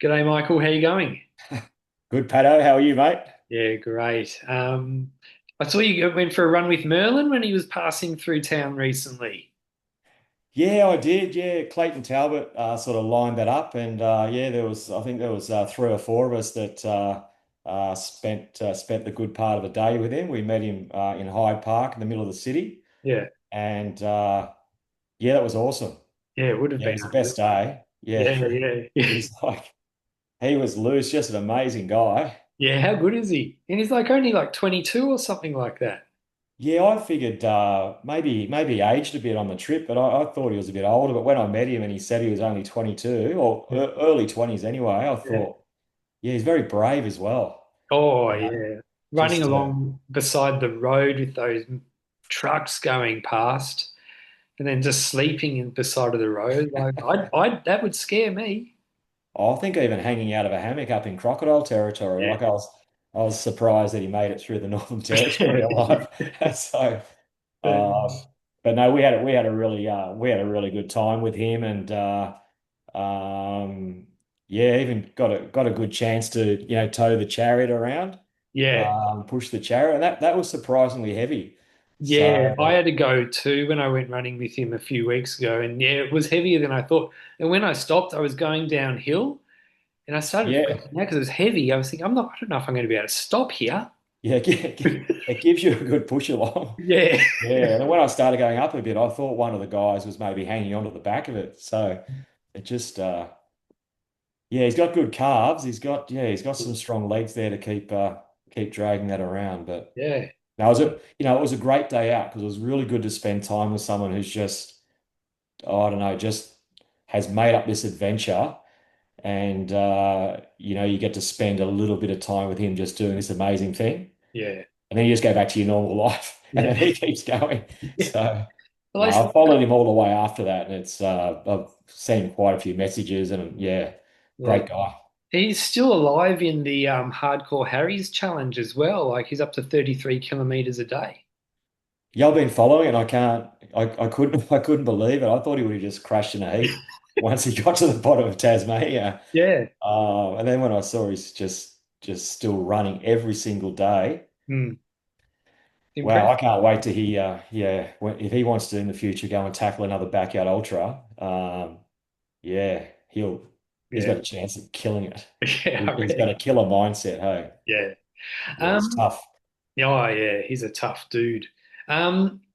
G'day, Michael. How you going? Good, Pato. How are you, mate? Yeah, great. I saw you went for a run with Merlin when he was passing through town recently. Yeah, I did. Yeah, Clayton Talbot sort of lined that up, and yeah, I think there was three or four of us that spent the good part of the day with him. We met him in Hyde Park in the middle of the city, Yeah, and yeah, that was awesome. yeah, it would have Yeah, it been was the unreal. best day. Yeah, Yeah, yeah, yeah. he's like he was loose, just an amazing guy. Yeah, how good is he? And he's like only like 22 or something like that. Yeah, I figured maybe aged a bit on the trip, but I thought he was a bit older. But when I met him and he said he was only 22 or Yeah. early 20s anyway, I Yeah. thought, yeah, he's very brave as well. Oh, You know, yeah. Running just along beside the road with those trucks going past and then just sleeping in beside of the road. Like that would scare me. I think even hanging out of a hammock up in crocodile territory, Yeah. I was surprised that he made it through the Northern Territory alive. So, uh, but no, we had a really good time with him, and Um, yeah, even got a good chance to tow the chariot around, Yeah. push the chariot, and that was surprisingly heavy. Yeah, I So had to go too when I went running with him a few weeks ago, and yeah, it was heavier than I thought. And when I stopped, I was going downhill, and I started yeah, freaking out because it was heavy. I was thinking, I don't know if I'm going to be able to stop here. yeah, it gives you a good push along. Yeah, Yeah, and then when I started going up a bit, I thought one of the guys was maybe hanging onto the back of it. So it just yeah, he's got good calves. He's got some strong legs there to keep dragging that around. But yeah, now, it was a great day out because it was really good to spend time with someone who's just, oh, I don't know, just has made up this adventure. And, you get to spend a little bit of time with him just doing this amazing thing. yeah, And then you just go back to your normal life and then yeah. he keeps going. Yeah. So, Well, no, I've followed him all the way after that. And I've seen quite a few messages and yeah, yeah, great guy. he's still alive in the Hardcore Harry's challenge as well. Like he's up to 33 kilometers a day. Yeah, I've been following it. I couldn't, I couldn't believe it. I thought he would have just crashed in a heap once he got to the bottom of Tasmania. Yeah, And then when I saw he's just still running every single day, mm. wow, Impressive. I can't wait to hear, if he wants to in the future go and tackle another backyard ultra, yeah, he's Yeah, got a chance of killing it. yeah, I He's got a reckon. killer mindset, hey? Yeah. Yeah, he's Um, tough. Oh yeah, he's a tough dude.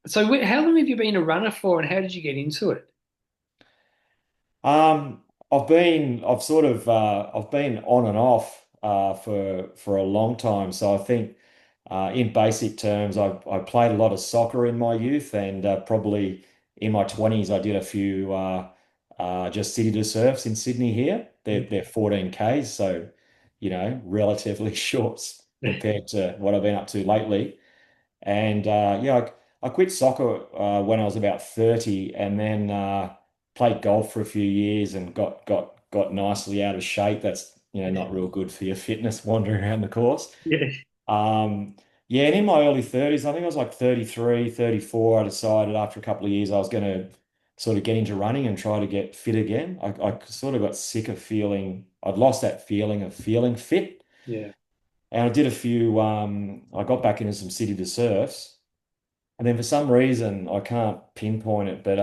So how long have you been a runner for, and how did you get into it? I've been on and off for a long time. So I think in basic terms, I played a lot of soccer in my youth, and probably in my 20s, I did a few just city to surfs in Sydney here. They're 14 Ks, so relatively short compared to what I've been up to lately. And yeah, I quit soccer when I was about 30 and then played golf for a few years and got nicely out of shape. That's, not real good for your fitness wandering around the course. Yeah, Um, yeah, and in my early 30s, I think I was like 33, 34. I decided after a couple of years I was going to sort of get into running and try to get fit again. I sort of got sick of I'd lost that feeling of feeling fit. yeah, And I did I got back into some city to surfs. And then for some reason, I can't pinpoint it, but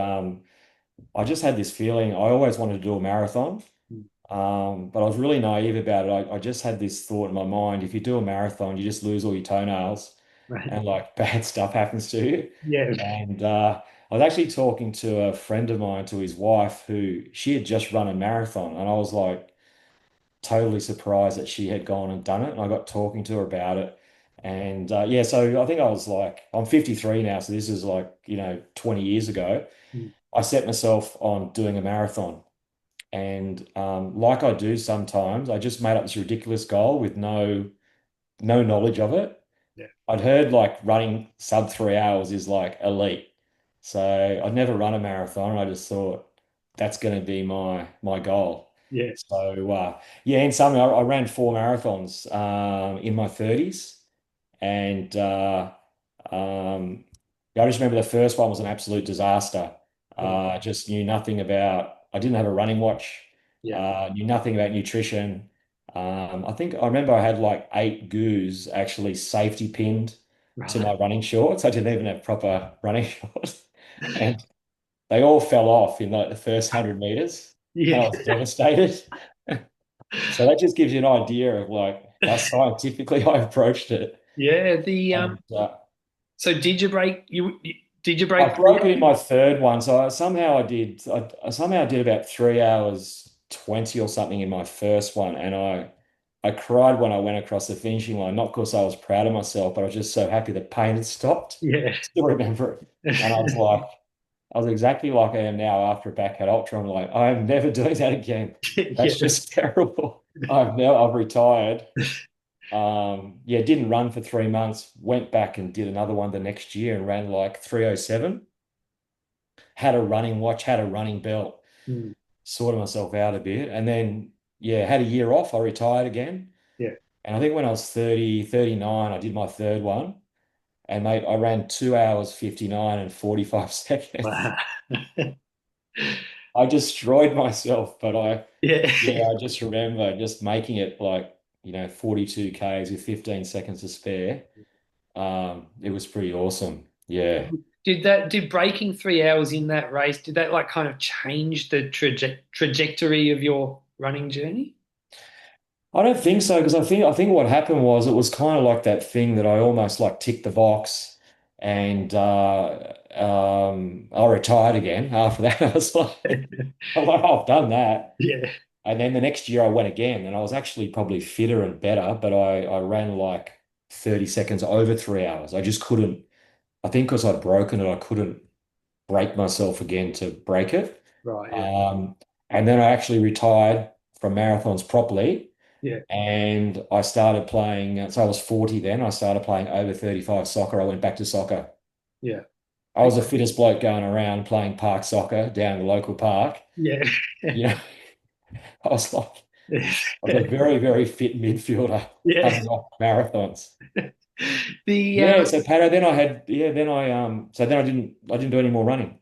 I just had this feeling I always wanted to do a marathon. But I was really naive about it. I just had this thought in my mind, if you do a marathon, you just lose all your toenails right. and like bad stuff happens to you. Yeah, And I was actually talking to a friend of mine, to his wife, who she had just run a marathon. And I was like, totally surprised that she had gone and done it. And I got talking to her about it. And yeah, so I think I was like, I'm 53 now. So this is like, 20 years ago. I set myself on doing a marathon. And like I do sometimes, I just made up this ridiculous goal with no knowledge of it. yeah, I'd heard like running sub 3 hours is like elite. So I'd never run a marathon. And I just thought that's going to be my goal. yeah, So yeah, in summary, I ran four marathons in my 30s, and yeah, I just remember the first one was an absolute disaster. yeah, I just knew nothing about. I didn't have a running watch. Yeah. knew nothing about nutrition. I think I remember I had like 8 goos actually safety pinned to Right. my running shorts. I didn't even have proper running shorts. And they all fell off in like the first 100 meters. And I Yeah. was devastated. So that just gives you an idea of like how scientifically I approached it. Yeah. The And so did you I break broke it in 3 hours? my third one. So I somehow did about 3 hours 20 or something in my first one. And I cried when I went across the finishing line, not because I was proud of myself, but I was just so happy the pain had stopped. Yeah. Still remember it. And I was exactly like I am now after a backyard ultra. I'm like, I'm never doing that again. That's Yeah. just terrible. I've retired. Yeah, didn't run for 3 months, went back and did another one the next year and ran like 3:07. Had a running watch, had a running belt, Mm, sorted myself out a bit. And then, yeah, had a year off. I retired again. yeah. And I think when I was 30, 39, I did my third one. And mate, I ran 2 hours, 59 and 45 seconds. Wow. I destroyed myself, but Yeah. yeah, I just remember just making it like, 42 Ks with 15 seconds to spare. It was pretty awesome. Yeah. Did breaking 3 hours in that race, did that like kind of change the trajectory of your running journey? I don't think so because I think what happened was it was kind of like that thing that I almost like ticked the box and I retired again after that. I was like, oh, I've done that. Yeah. And then the next year I went again and I was actually probably fitter and better, but I ran like 30 seconds over 3 hours. I just couldn't, I think because I'd broken it, I couldn't break myself again to break it. Right. Yeah. Um, and then I actually retired from marathons properly Yeah. and I started playing. So I was 40 then. I started playing over 35 soccer. I went back to soccer. Yeah. I was Okay. the fittest bloke going around playing park soccer down the local park. Yeah. You know, I was like, I was a very, very fit midfielder Yeah. coming off marathons. The Yeah, so Pato, then I had, yeah, so then I didn't do any more running.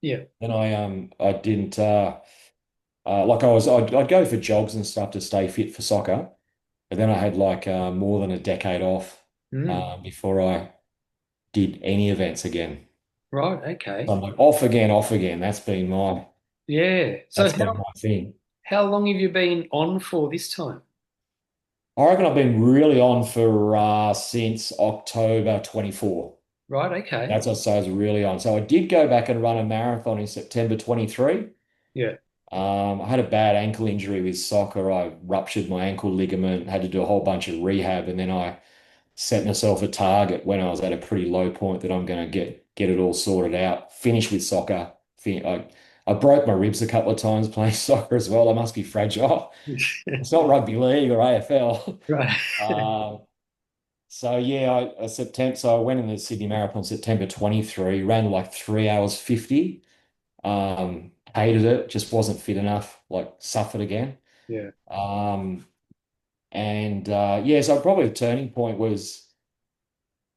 yeah. Then I didn't, like I'd go for jogs and stuff to stay fit for soccer. But then I had like more than a decade off Mm, before I did any events again. right. So Okay. I'm like off again, off again. Yeah. So That's been my thing. how long have you been on for this time? I reckon I've been really on for since October 24. Right. Okay. That's what I say I was really on. So I did go back and run a marathon in September 23. Yeah. I had a bad ankle injury with soccer. I ruptured my ankle ligament, had to do a whole bunch of rehab, and then I set myself a target when I was at a pretty low point that I'm going to get it all sorted out, finish with soccer. I broke my ribs a couple of times playing soccer as well. I must be fragile. It's not rugby league or AFL. Right. So yeah, so I went in the Sydney Marathon September 23, ran like 3 hours 50. Hated it, just wasn't fit enough, like suffered again. Yeah. Um, and yeah, so probably a turning point was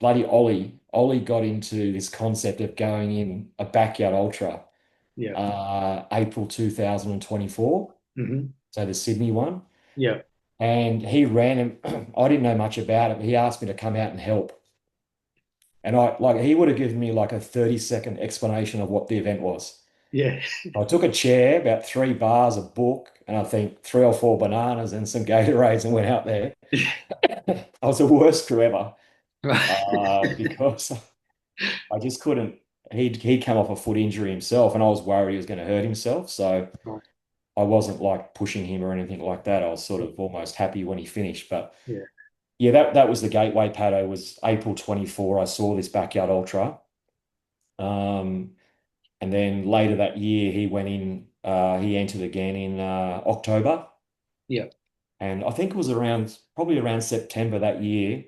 bloody Ollie. Ollie got into this concept of going in a backyard ultra, Yeah. April 2024, Hmm. so the Sydney one. Yeah. And he ran him. I didn't know much about it, but he asked me to come out and help. And he would have given me like a 30-second explanation of what the event was. Yeah. I took a chair, about 3 bars, a book, and I think 3 or 4 bananas and some Gatorades and went out there. I was the worst crew ever Right. because I just couldn't. He'd come off a foot injury himself, and I was worried he was going to hurt himself. So Right. I wasn't like pushing him or anything like that. I was sort of almost happy when he finished. But Yeah. yeah, that was the gateway, Pato, was April 24. I saw this backyard ultra. Um, and then later that year, he entered again in October. Yeah. And I think it was probably around September that year,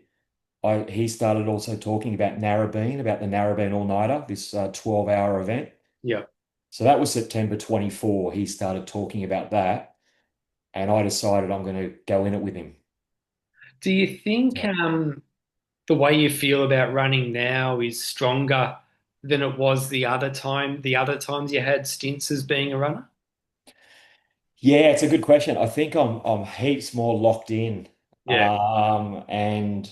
he started also talking about Narrabeen, about the Narrabeen All-Nighter, this 12-hour event. Yeah. So that was September 24. He started talking about that. And I decided I'm going to go in it with him. Do you think Yeah. the way you feel about running now is stronger than it was the other times you had stints as being a runner? Yeah, it's a good question. I think I'm heaps more locked in. Yeah, And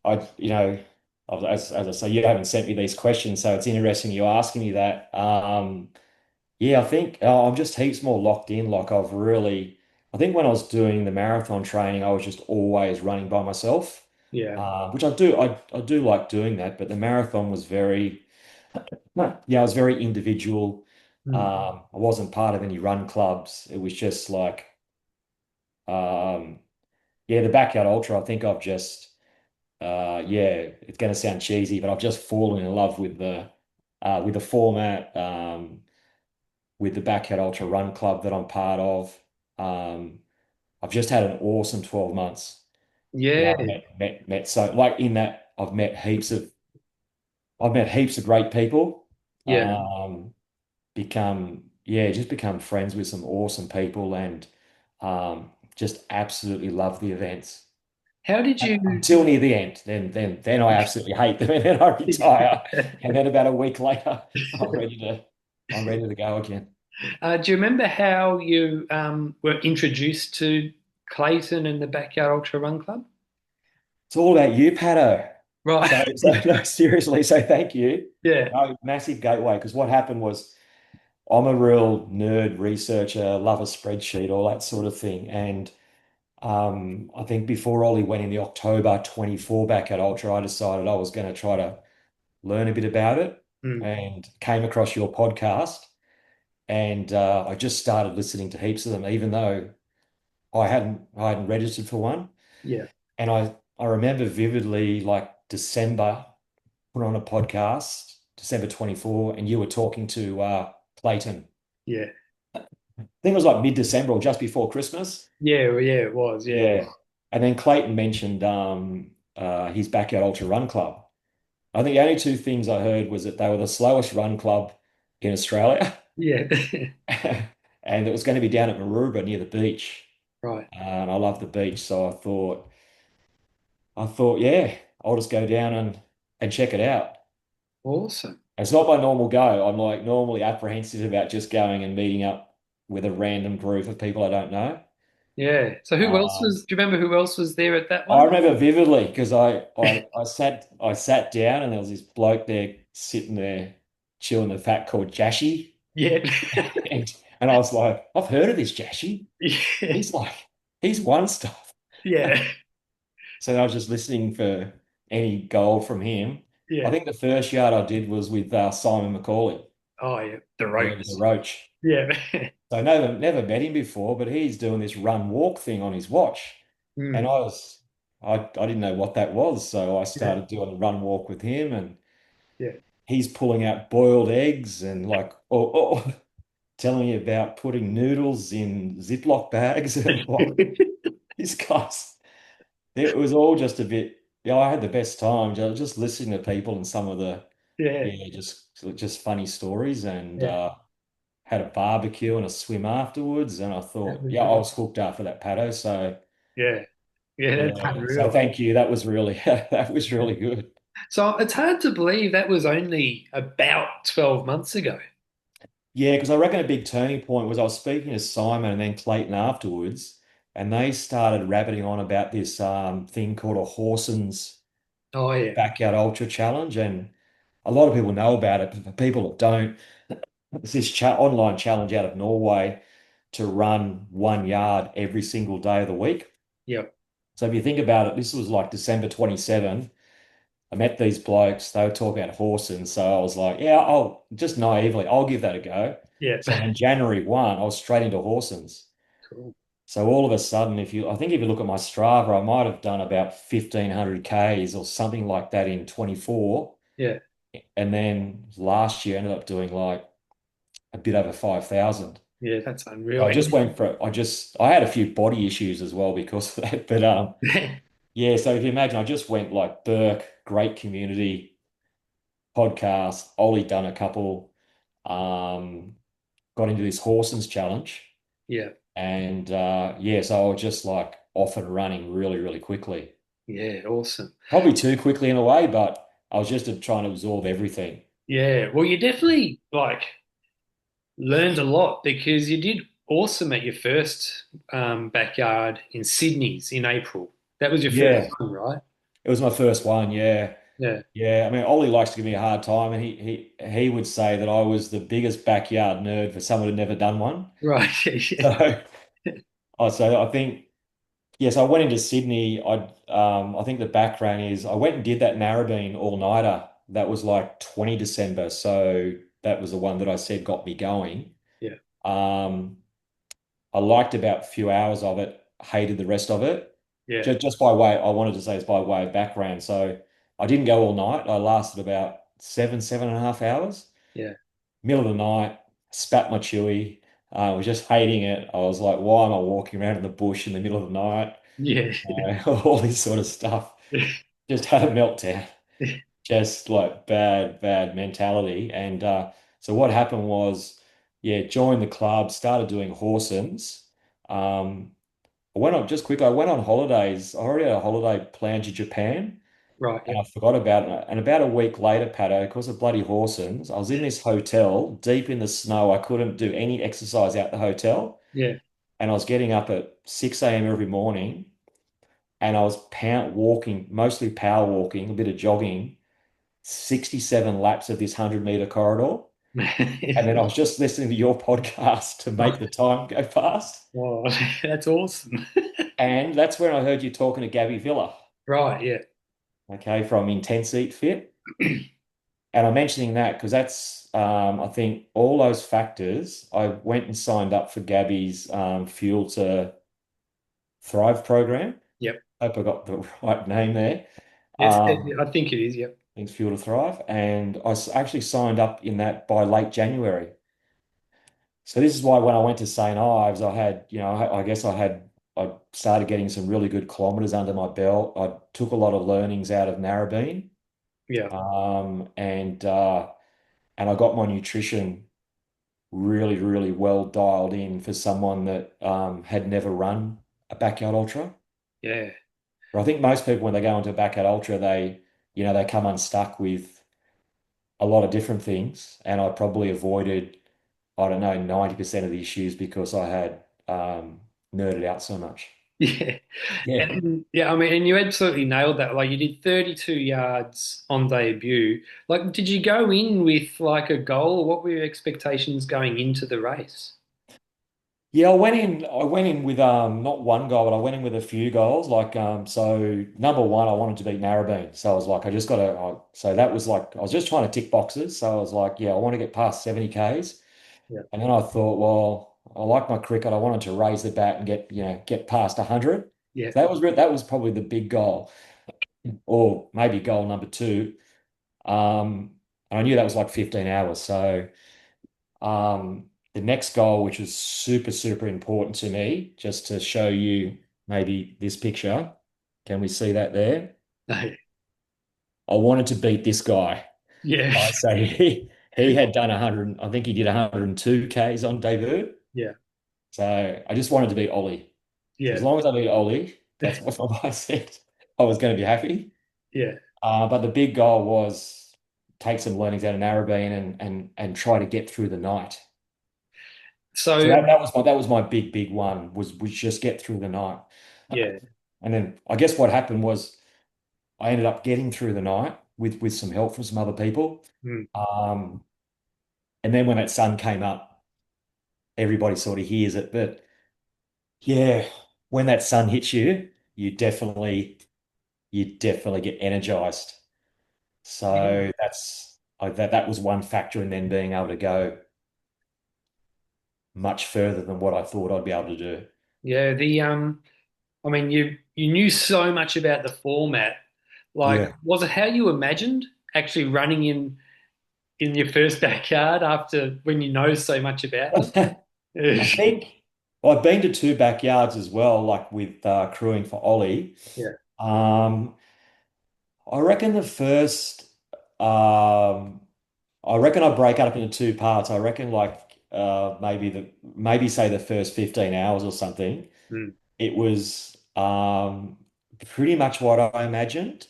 as I say, you haven't sent me these questions, so it's interesting you asking me that. Yeah, I think I'm just heaps more locked in. I think when I was doing the marathon training, I was just always running by myself, yeah, which I do. I do like doing that, but the marathon was yeah, I was very individual. mm. I wasn't part of any run clubs. It was just like, um, yeah, the backyard ultra. I think I've just, yeah, it's going to sound cheesy, but I've just fallen in love with the format. With the Backyard Ultra Run Club that I'm part of. Um, I've just had an awesome 12 months. Yeah, I've met so like in that I've met heaps of great people. yeah. Just become friends with some awesome people and just absolutely love the events. How did you? Until near the end. Then I absolutely hate them and then I retire. And then about a week later, I'm ready to go again. Do you remember how you were introduced to Clayton and the Backyard Ultra Run Club? It's all about you, Pato. So, Right. so no, seriously, so thank you. Yeah. No, massive gateway. Because what happened was I'm a real nerd researcher, love a spreadsheet, all that sort of thing. And I think before Ollie went in the October 24 back at Ultra, I decided I was going to try to learn a bit about it Mm. and came across your podcast. And I just started listening to heaps of them, even though I hadn't registered for one. Yeah. And I remember vividly like December, put on a podcast, December 24, and you were talking to Clayton. Yeah. I think it was like mid-December or just before Christmas. Yeah. Well, yeah. It was. Yeah. Yeah. And then Clayton mentioned his Backyard Ultra Run Club. I think the only two things I heard was that they were the slowest run club in Australia Yeah. and it was going to be down at Maroubra near the beach. Right. And I love the beach, so I thought, yeah, I'll just go down and check it out. Awesome. It's not my normal go. I'm like normally apprehensive about just going and meeting up with a random group of people I don't know. Yeah. So who else Um, was? Do you remember who else was there at that I one? remember vividly because I sat down and there was this bloke there sitting there chewing the fat called Jashi. Yeah. And, and I was like, I've heard of this Jashi. Yeah. He's like, he's won stuff. Yeah. So I was just listening for any gold from him. I Yeah. think the first yard I did was with Simon McCauley, Oh yeah. The the ropes. Roach. Yeah. So I never met him before, but he's doing this run walk thing on his watch. And Mm. I didn't know what that was. So I Yeah. started doing a run walk with him and Yeah. he's pulling out boiled eggs and like, telling me about putting noodles in Ziploc bags and like this guy's, it was all just a bit, yeah, I had the best time just listening to people and some of the, Yeah. yeah, just funny stories and, Yeah. had a barbecue and a swim afterwards. And I That thought, was yeah, I good. was hooked after that paddle. So Yeah. Yeah. That's yeah, so unreal. thank you. That was really that was really good. So it's hard to believe that was only about 12 months ago. Yeah, because I reckon a big turning point was I was speaking to Simon and then Clayton afterwards, and they started rabbiting on about this thing called a Horson's Oh yeah. Backyard Ultra Challenge, and a lot of people know about it, but for people that don't, it's this online challenge out of Norway to run 1 yard every single day of the week. Yep. So if you think about it, this was like December 27. I met these blokes, they were talking about horsing. So I was like, yeah, I'll just naively, I'll give that a go. Yeah. So then January 1, I was straight into horsings. Cool. So all of a sudden, I think if you look at my Strava, I might have done about 1,500 Ks or something like that in 24. Yeah. And then last year ended up doing like a bit over 5,000. Yeah. That's So unreal. I just went for, I had a few body issues as well because of that. But yeah, so if you imagine, I just went like Burke, great community podcast. Ollie done a couple, um, got into this Horsens challenge. Yeah. And yeah, so I was just like off and running really, really quickly. Yeah. Awesome. Probably too quickly in a way, but I was just trying to absorb everything. Yeah. Well, you definitely like learned a lot because you did. awesome at your first backyard in Sydney's in April. That was your first Yeah, one, right? it was my first one. Yeah. Yeah. Yeah, I mean, Ollie likes to give me a hard time, and he would say that I was the biggest backyard nerd for someone who'd never done one. Right. Yeah. So I think yes, I went into Sydney. I think the background is I went and did that Narrabeen all-nighter. That was like 20 December, so that was the one that I said got me going. Yeah. Um, I liked about a few hours of it, hated the rest of it. Yeah. Just by way, I wanted to say it's by way of background. So I didn't go all night. I lasted about 7.5 hours. Yeah. Middle of the night, spat my chewy. I was just hating it. I was like, why am I walking around in the bush in the middle of the night? Yeah. All this sort of stuff. Just had a meltdown. Just like bad, bad mentality. And so what happened was, yeah, joined the club, started doing horsens. Um, I went on just quick. I went on holidays. I already had a holiday planned to Japan, Right. and Yeah. I forgot about it. And about a week later, Pato, because of bloody horsens, I was in this hotel deep in the snow. I couldn't do any exercise out the hotel, Yeah. and I was getting up at 6 a.m. every morning, and I was walking, mostly power walking, a bit of jogging, 67 laps of this 100-meter corridor. And then I was just listening to your podcast to make the time go fast. Oh, that's awesome. And that's when I heard you talking to Gabby Villa, Right. Yeah. okay, from Intense Eat Fit. And I'm mentioning that because that's, I think, all those factors. I went and signed up for Gabby's Fuel to Thrive program. Yep. Hope I got the right name there. Yes. Um, I think it is. Yep. Things Fuel to Thrive. And actually signed up in that by late January. So this is why when I went to St. Ives, I had, I guess I started getting some really good kilometers under my belt. I took a lot of learnings out of Narrabeen, Yeah. and I got my nutrition really, really well dialed in for someone that had never run a backyard ultra. Yeah. But I think most people, when they go into a backyard ultra, they come unstuck with a lot of different things. And I probably avoided, I don't know, 90% of the issues because I had nerded out so much. Yeah. Yeah. And yeah, I mean, and you absolutely nailed that. Like you did 32 yards on debut. Like, did you go in with like a goal? What were your expectations going into the race? Yeah, I went in with not one goal, but I went in with a few goals. Like so number one, I wanted to beat Narrabeen. So I was like, I just gotta so that was like I was just trying to tick boxes. So I was like, yeah, I want to get past 70 Ks. Yeah. And then I thought, well, I like my cricket. I wanted to raise the bat and get past 100. Yeah. So that was probably the big goal, or maybe goal number two. And I knew that was like 15 hours. So the next goal, which was super, super important to me, just to show you maybe this picture. Can we see that there? No. I wanted to beat this guy. Yeah. So he had done 100, I think he did 102 Ks on debut. Yeah. So I just wanted to beat Ollie. So as Yeah. long as I beat Ollie, that's what I said. I was going to be happy. Yeah. But the big goal was take some learnings out of Narrabeen and try to get through the night. So So that was my big one was just get through the night. yeah. And then I guess what happened was I ended up getting through the night with some help from some other people. Mm. Um, and then when that sun came up, everybody sort of hears it. But yeah, when that sun hits you, you definitely you definitely get energized. Yeah. So that was one factor in then being able to go much further than what I thought I'd be able to do. Yeah. The I mean, you knew so much about the format. Like, Yeah. was it how you imagined actually running in your first backyard after when you know so much about I it? think well, I've been to two backyards as well, like with crewing for Ollie. Yeah. Um, I reckon um, I reckon I break it up into two parts. I reckon like maybe say the first 15 hours or something. Mm. It was pretty much what I imagined,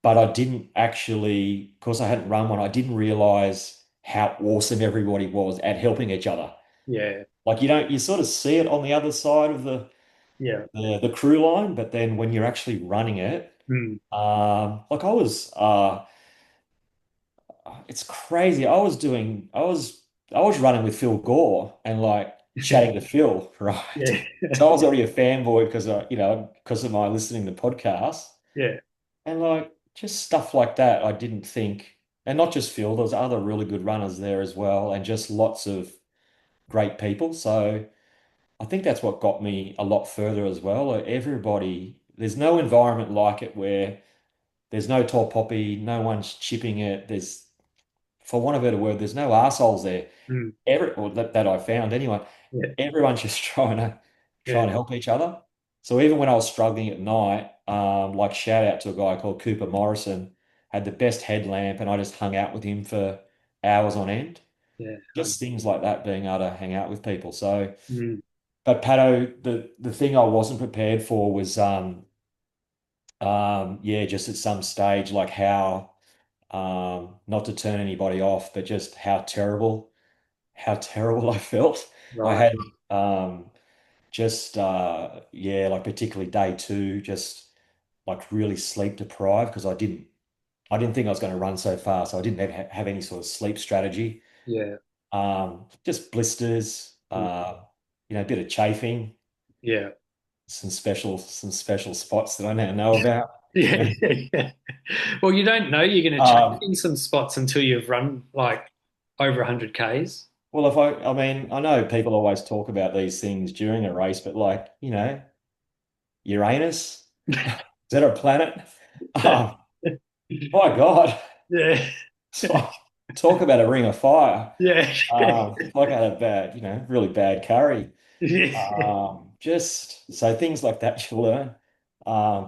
but I didn't actually, because I hadn't run one, I didn't realize how awesome everybody was at helping each other. Yeah. Like you sort of see it on the other side of Yeah. the crew line, but then when you're actually running it, Mm. like it's crazy. I was running with Phil Gore and like chatting to Phil, right? Yeah. So I was already a fanboy because of my listening to podcasts Yeah. and like just stuff like that. I didn't think, and not just Phil, there's other really good runners there as well, and just lots of great people. So I think that's what got me a lot further as well. Like everybody, there's no environment like it where there's no tall poppy, no one's chipping it. For want of a better word, there's no arseholes there. Mm. Or that I found anyway. Yeah. Everyone's just Yeah. trying to help each other. So even when I was struggling at night, like shout out to a guy called Cooper Morrison, had the best headlamp, and I just hung out with him for hours on end. Yeah. Just things like that, being able to hang out with people. So, Mm. but Pato, the thing I wasn't prepared for was yeah, just at some stage, like how not to turn anybody off, but just how terrible I felt. I Right. had just yeah, like particularly day two, just like really sleep deprived because I didn't think I was going to run so fast. So I didn't have any sort of sleep strategy. Yeah. Just blisters, Mm. a bit of chafing, Yeah. some special spots that I now know about. Yeah. Yeah. Yeah. Well, you don't know you're going to change Um, in some spots until you've run like over 100 Ks. well, I mean, I know people always talk about these things during a race, but like, Uranus, is that a planet? Um, my God, Yeah. talk about a ring of fire. Yeah. Like I had a bad, really bad carry. Yeah. Just so things like that you learn.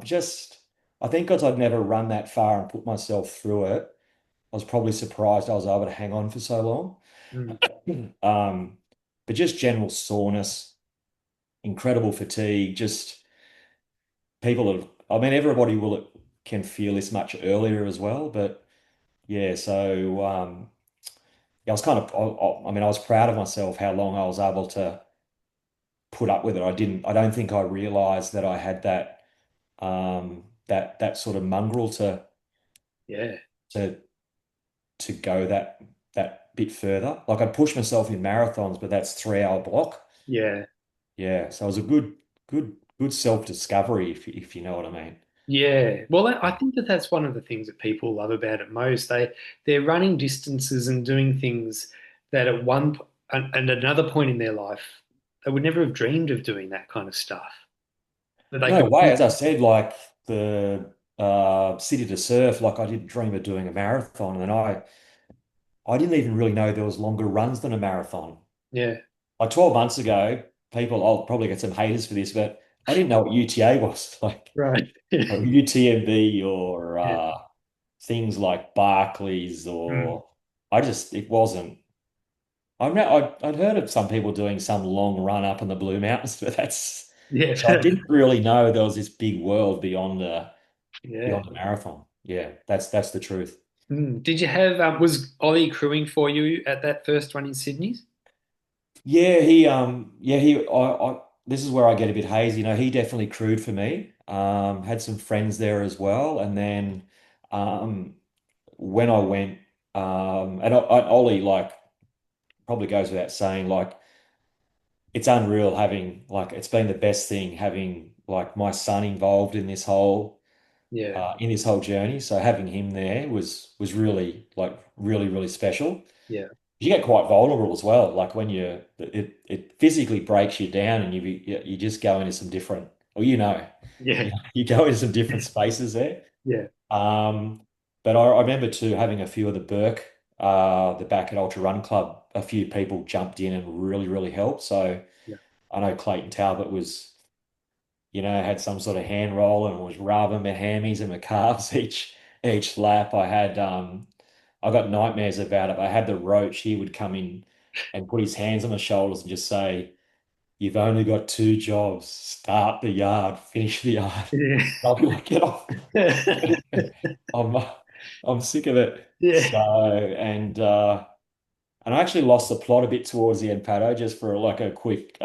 Just I think because I'd never run that far and put myself through it, I was probably surprised I was able to hang on for so long. Mm. Um, but just general soreness, incredible fatigue, just people have, I mean, everybody can feel this much earlier as well. But yeah, so yeah, I was kind of, I mean, I was proud of myself how long I was able to put up with it. I don't think I realized that I had that sort of mongrel Yeah. to to go that bit further. Like I push myself in marathons, but that's 3 hour block. Yeah. Yeah, so it was a good self-discovery if you know what I mean. Yeah. Well, I think that that's one of the things that people love about it most. They're running distances and doing things that at and another point in their life they would never have dreamed of doing that kind of stuff. That they No could. way, as I said, like the City to Surf, like I didn't dream of doing a marathon, and I didn't even really know there was longer runs than a marathon. Yeah. Like 12 months ago, I'll probably get some haters for this, but I didn't know what UTA was, like Right. or UTMB or Yeah. things like Barclays Mm. or it wasn't. I'd heard of some people doing some long run up in the Blue Mountains, but Yeah. so I didn't really know there was this big world beyond Yeah. beyond the marathon. Yeah, that's the truth. Mm. Did you have was Ollie crewing for you at that first one in Sydney's? This is where I get a bit hazy. He definitely crewed for me. Had some friends there as well, and then um, when I went, Ollie, like, probably goes without saying, like, it's unreal having, like, it's been the best thing having, like, my son involved Yeah. in this whole journey. So having him there was really, like, really, really special. Yeah. You get quite vulnerable as well. Like when it physically breaks you down, and you just go into some different, or Yeah. you go into some different spaces there. Yeah. Um, but I remember too having a few of the back at Ultra Run Club, a few people jumped in and really, really helped. So Yeah. I know Clayton Talbot had some sort of hand roll and was rubbing my hammies and my calves each lap. I got nightmares about it. I had the roach. He would come in and put his hands on my shoulders and just say, "You've only got two jobs: start the yard, finish the yard." Yeah. I'll be like, "Get off!" I'm I'm sick of it. Yeah. So and And I actually lost the plot a bit towards the end, Pato, just for like a quick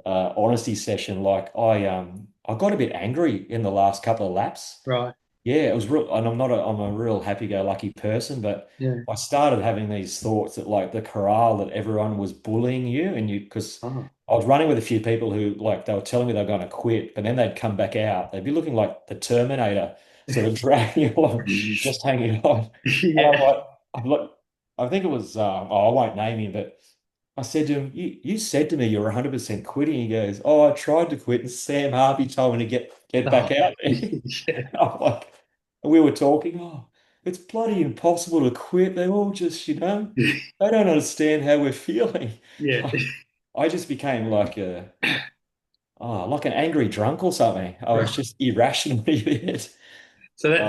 honesty session. Like I got a bit angry in the last couple of laps. Right. Yeah, it was real, and I'm a real happy-go-lucky person, but Yeah. I started having these thoughts that like the corral that everyone was bullying you, and you because Oh. I was running with a few people who like they were telling me they were going to quit, but then they'd come back out. They'd be looking like the Terminator, sort of dragging you along, just hanging on. And Yeah. I'm like, I think it was, oh, I won't name him, but I said to him, you said to me you're 100% quitting. He goes, oh, I tried to quit, and Sam Harvey told me to get back Oh. out there. Yeah. I'm like, we were talking, oh, it's bloody impossible to quit. They all just, they don't understand how we're feeling. Yeah. I just became like an angry drunk or something. I was just irrationally bad. So that Uh,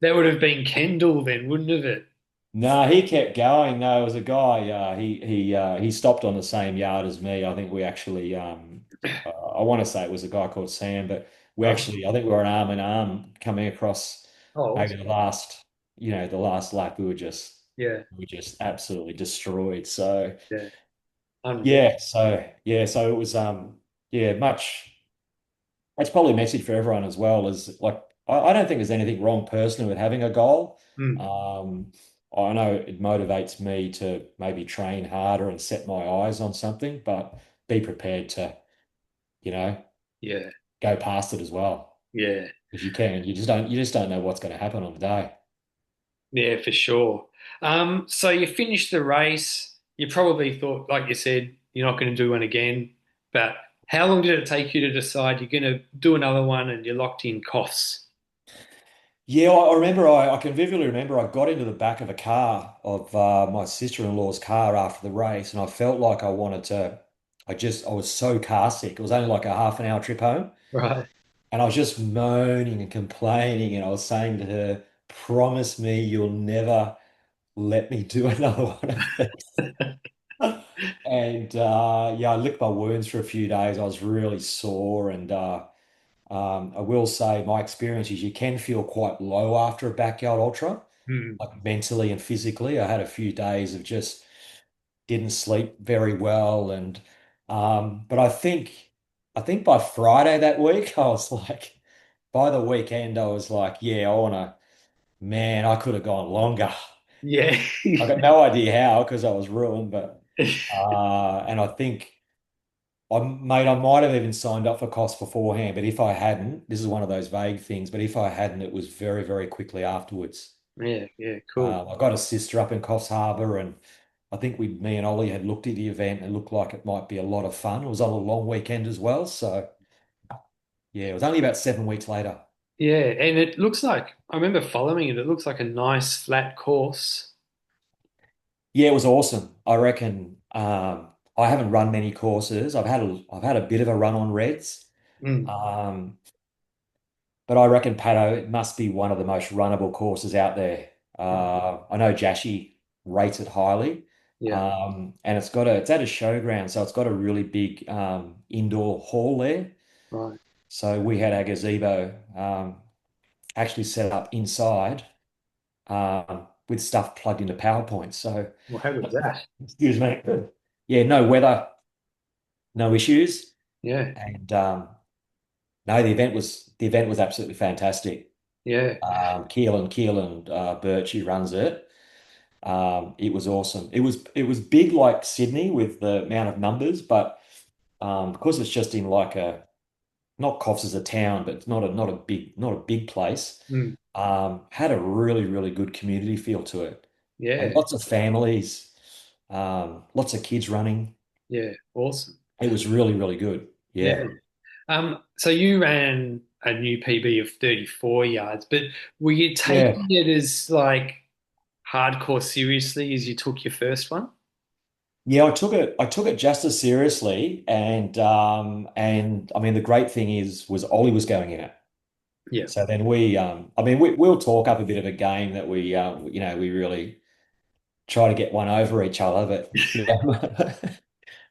that would have been Kendall then, wouldn't have it? no, he kept going. No, it was a guy. He stopped on the same yard as me. I think we actually. I want to say it was a guy called Sam, but we Oh, actually. I think we were an arm in arm coming across oh, maybe awesome. the last lap. Yeah, We were just absolutely destroyed. So yeah, unreal. so it was yeah much. That's probably a message for everyone as well. Is like I don't think there's anything wrong personally with having a goal. Mm, Um, I know it motivates me to maybe train harder and set my eyes on something, but be prepared to, you know, yeah, go past it as well. yeah, If you can, you just don't know what's going to happen on the day. yeah, for sure. So you finished the race. You probably thought, like you said, you're not going to do one again. But how long did it take you to decide you're going to do another one and you're locked in Coffs? Yeah, I remember. I can vividly remember. I got into the back of a car of my sister-in-law's car after the race, and I felt like I wanted to. I was so car sick. It was only like a half an hour trip home. Right. And I was just moaning and complaining, and I was saying to her, promise me you'll never let me do another one of these. And yeah, I licked my wounds for a few days. I was really sore. And I will say my experience is you can feel quite low after a backyard ultra, Hmm. like mentally and physically. I had a few days of just didn't sleep very well. And but I think by Friday that week, I was like, by the weekend, I was like, yeah, man, I could have gone longer. Yeah. I got no idea how because I was ruined, but and I think I might have even signed up for costs beforehand, but if I hadn't, this is one of those vague things, but if I hadn't, it was very, very quickly afterwards. Yeah, yeah, cool. I got a sister up in Coffs Harbour, and I think me and Ollie had looked at the event and it looked like it might be a lot of fun. It was on a long weekend as well, so yeah, it was only about 7 weeks later. Yeah, and it looks like I remember following it. It looks like a nice flat course. Yeah, it was awesome. I reckon I haven't run many courses. I've had a bit of a run on Reds. Mm, Um, but I reckon Pato, it must be one of the most runnable courses out there. I know Jashi rates it highly. yeah, And it's at a showground, so it's got a really big indoor hall there. right. So we had our gazebo actually set up inside with stuff plugged into PowerPoint. So, Well, how good is that? excuse me. Yeah, no weather, no issues, Yeah, and no, the event was absolutely fantastic. yeah. Keelan Birch, who runs it. It was awesome. It was big like Sydney with the amount of numbers, but because it's just in like a not Coffs as a town, but it's not a big place. Mm, Had a really good community feel to it, and yeah, lots of families, lots of kids running. yeah. Awesome. It was really good. Yeah. Yeah. So you ran a new PB of 34 yards, but were you Yeah. taking it as like hardcore seriously as you took your first one? Yeah, I took it just as seriously, and I mean the great thing was Ollie was going in it. Yeah. So then I mean we'll talk up a bit of a game that we really try to get one over each other, but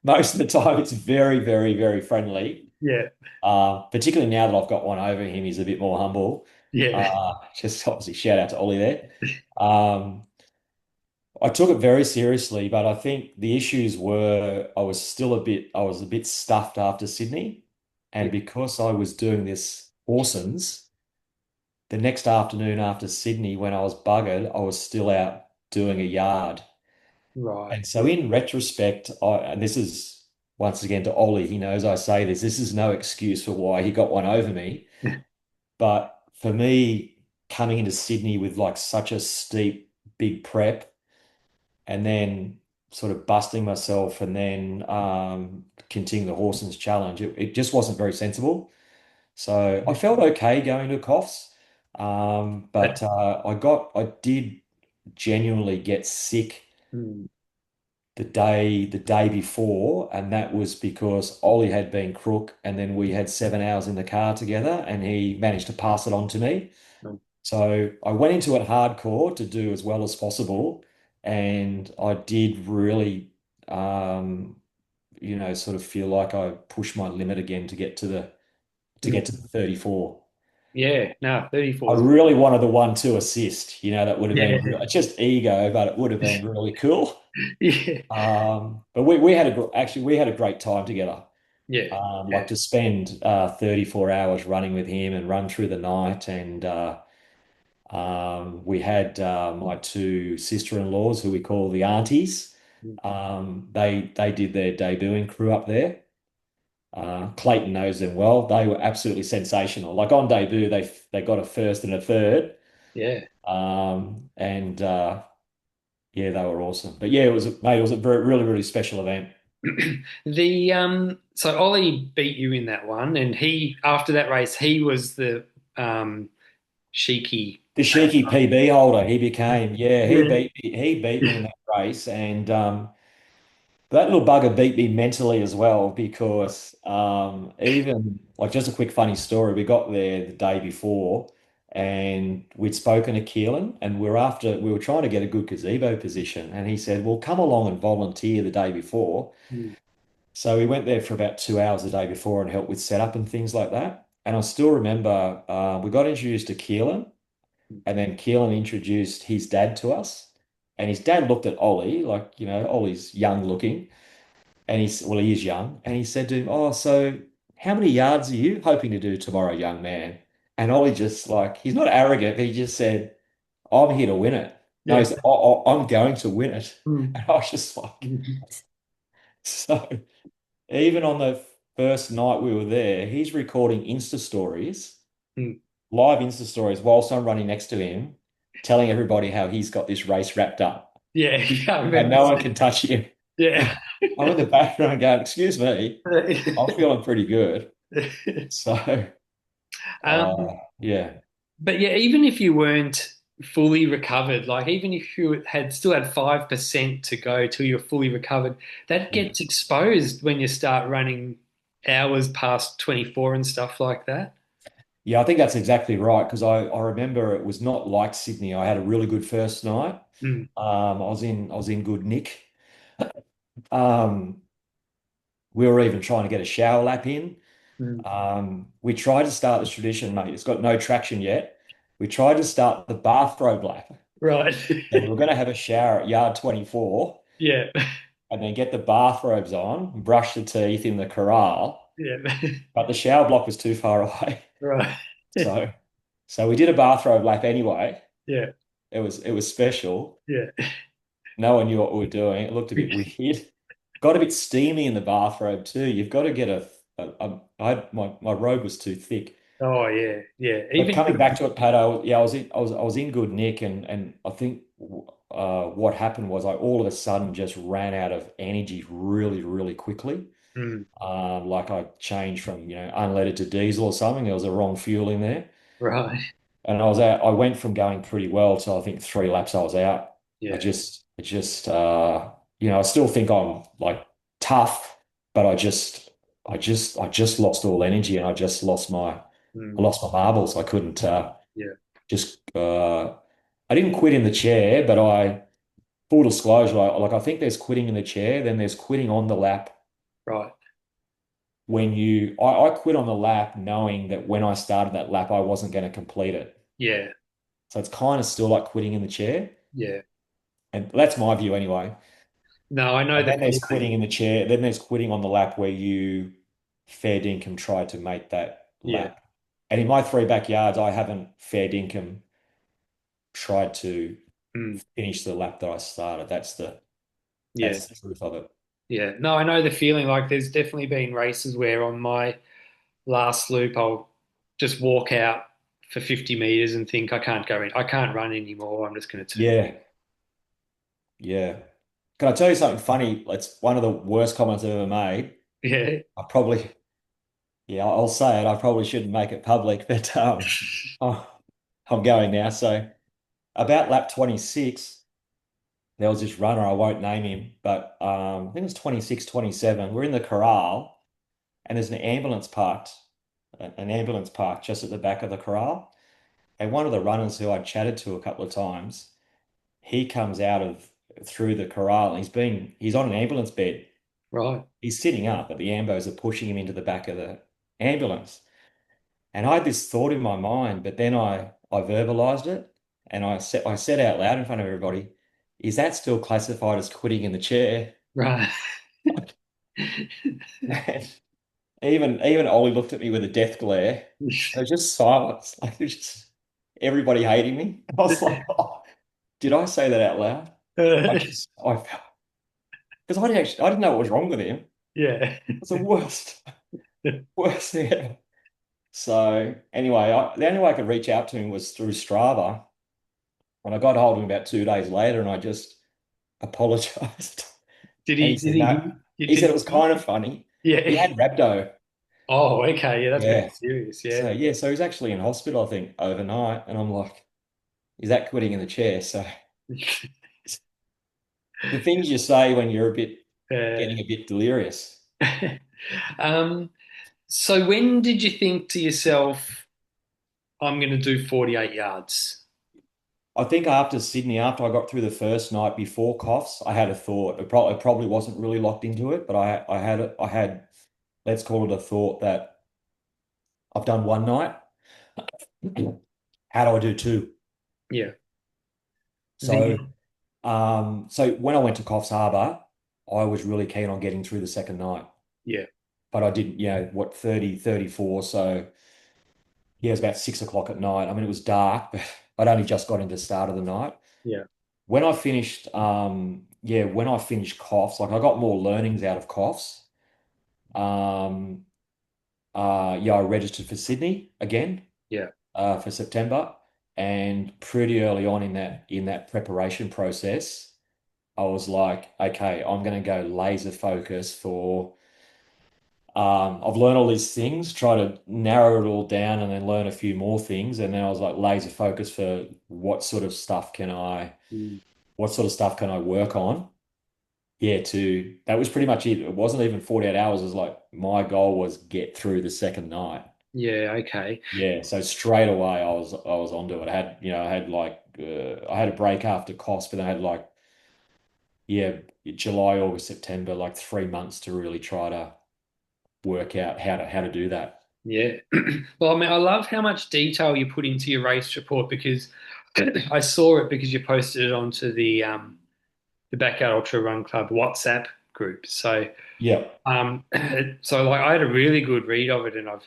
most of the time it's very friendly. Yeah. Particularly now that I've got one over him, he's a bit more humble. Yeah. Just obviously shout out to Ollie there. Um, I took it very seriously, but I think the issues were I was a bit stuffed after Sydney. Yeah, And because I was doing this Orsons, the next afternoon after Sydney, when I was buggered, I was still out doing a yard. right. And so in retrospect, and this is once again to Ollie, he knows I say this is no excuse for why he got one over me. But for me, coming into Sydney with like such a steep, big prep, and then sort of busting myself and then continuing the Horsens challenge. It just wasn't very sensible. So I felt okay going to Coffs. But I did genuinely get sick Mm, the day before, and that was because Ollie had been crook, and then we had 7 hours in the car together, and he managed to pass it on to me. mm, So I went into it hardcore to do as well as possible, and I did really, um, sort of feel like I pushed my limit again to get to mm. the 34. Yeah, no, I 34 is, really wanted the 1-2 assist. That would have yeah, been just ego, but it would have been really cool. yeah, But we had actually we had a great time together. yeah, Like yeah. to spend 34 hours running with him and run through the night and we had my two sister-in-laws, who we call the aunties. Mm, They did their debuting crew up there. Clayton knows them well. They were absolutely sensational. Like on debut, they got a first and a third, yeah. and yeah, they were awesome. But yeah, it was a very really really special event. So Ollie beat you in that one, and he after that race he was the um Sheekey. The Sheekey PB holder, he became. Yeah, Yeah. he beat me in that race, and that little bugger beat me mentally as well because even like just a quick funny story, we got there the day before and we'd spoken to Keelan and we were trying to get a good gazebo position and he said, well, come along and volunteer the day before. Mm, So we went there for about 2 hours the day before and helped with setup and things like that. And I still remember we got introduced to Keelan and then Keelan introduced his dad to us. And his dad looked at Ollie, like, Ollie's young looking. And well, he is young. And he said to him, oh, so how many yards are you hoping to do tomorrow, young man? And Ollie just like, he's not arrogant. He just said, I'm here to win it. No, he yeah. said, I'm going to win it. Mm, And I was just like, mm, so even on the first night we were there, he's recording Insta stories, mm. live Insta stories, whilst I'm running next to him, telling everybody how he's got this race wrapped up Yeah, yeah, I and remember no one can seeing that. touch him. Yeah. I'm in the background going, excuse me, I'm feeling pretty good. So, Um, yeah, but yeah, even if you weren't fully recovered, like even if you had still had 5% to go till you're fully recovered, that Mm. gets exposed when you start running hours past 24 and stuff like that. Yeah, I think that's exactly right because I remember it was not like Sydney. I had a really good first night. Mm, I was in good nick. Um, we were even trying to get a shower lap in. mm. We tried to start this tradition, mate. It's got no traction yet. We tried to start the bathrobe lap, Right. and we were going to have a shower at yard 24, Yeah. and then get the bathrobes on, brush the teeth in the corral. Yeah. But the shower block was too far away. Right. So so we did a bathrobe lap anyway. Yeah. It was special. Yeah. No one knew what we were doing. It looked a bit weird. Got a bit steamy in the bathrobe too. You've got to get my robe was too thick. Oh yeah. Yeah. But Even coming back to it, Pat, yeah, I was in good nick, and I think what happened was I all of a sudden just ran out of energy really, really quickly. mm, Like I changed from unleaded to diesel or something. There was a wrong fuel in there. right. And I was out, I went from going pretty well to I think 3 laps I was out. Yeah. I still think I'm like tough, but I just lost all energy and I Mm, lost my marbles. I couldn't, yeah. just, I didn't quit in the chair, but full disclosure, I think there's quitting in the chair, then there's quitting on the lap. Right. I quit on the lap knowing that when I started that lap, I wasn't going to complete it. Yeah. So it's kind of still like quitting in the chair. Yeah. And that's my view anyway. No, I know And the then there's feeling. quitting in the chair. Then there's quitting on the lap where you fair dinkum try to make that Yeah. lap. And in my three backyards, I haven't fair dinkum tried to Mm, finish the lap that I started. yeah. That's the truth of it. Yeah. No, I know the feeling. Like there's definitely been races where on my last loop I'll just walk out for 50 meters and think I can't go in. I can't run anymore. I'm just going to turn. Yeah, yeah. Can I tell you something funny? It's one of the worst comments I've ever made. Yeah. I probably, yeah, I'll say it. I probably shouldn't make it public, but oh, I'm going now. So about lap 26, there was this runner, I won't name him, but I think it was 26, 27. We're in the corral and there's an ambulance parked just at the back of the corral. And one of the runners who I'd chatted to a couple of times, he comes out of through the corral and he's on an ambulance bed. Right. He's sitting up, but the ambos are pushing him into the back of the ambulance. And I had this thought in my mind, but then I verbalized it and I said out loud in front of everybody, is that still classified as quitting in the chair? Right. Even Ollie looked at me with a death glare. There was just silence. Like it was just everybody hating me. I was like, oh, did I say that out loud? I felt because I didn't know what was wrong with him. It Yeah. was the worst thing ever. So anyway, the only way I could reach out to him was through Strava. And I got hold of him about 2 days later and I just apologized. Did And he, he did said, he, no. He said it was kind of funny. He yeah. had rhabdo. Oh, okay. Yeah, that's pretty Yeah. serious. Yeah. So yeah, so he's actually in hospital, I think, overnight. And I'm like, is that quitting in the chair? So the things you say when you're Uh, getting a bit delirious. um, so when did you think to yourself, I'm going to do 48 yards? I think after Sydney, after I got through the first night before Coffs, I had a thought. It probably wasn't really locked into it, but I had, let's call it a thought that I've done one night. How do I do two? Yeah. So, The, so when I went to Coffs Harbour, I was really keen on getting through the second night, yeah. but I didn't, what, 30, 34. So yeah, it was about 6 o'clock at night. I mean, it was dark, but I'd only just got into the start of the night. Yeah. When I finished Coffs, like I got more learnings out of Coffs. Um, I registered for Sydney again, Yeah. for September, and pretty early on in that preparation process, I was like, okay, I'm going to go laser focus for. I've learned all these things, try to narrow it all down, and then learn a few more things, and then I was like laser focus for Mm. what sort of stuff can I work on. Yeah, that was pretty much it. It wasn't even 48 hours. It was like my goal was get through the second night. Yeah. Okay. Yeah, so straight away I was onto it. I had a break after cost, but I had like yeah, July, August, September, like 3 months to really try to work out how to do that. Yeah. Well, I mean, I love how much detail you put into your race report because I saw it because you posted it onto the Backyard Ultra Run Club WhatsApp group. So Yeah. so like I had a really good read of it, and I've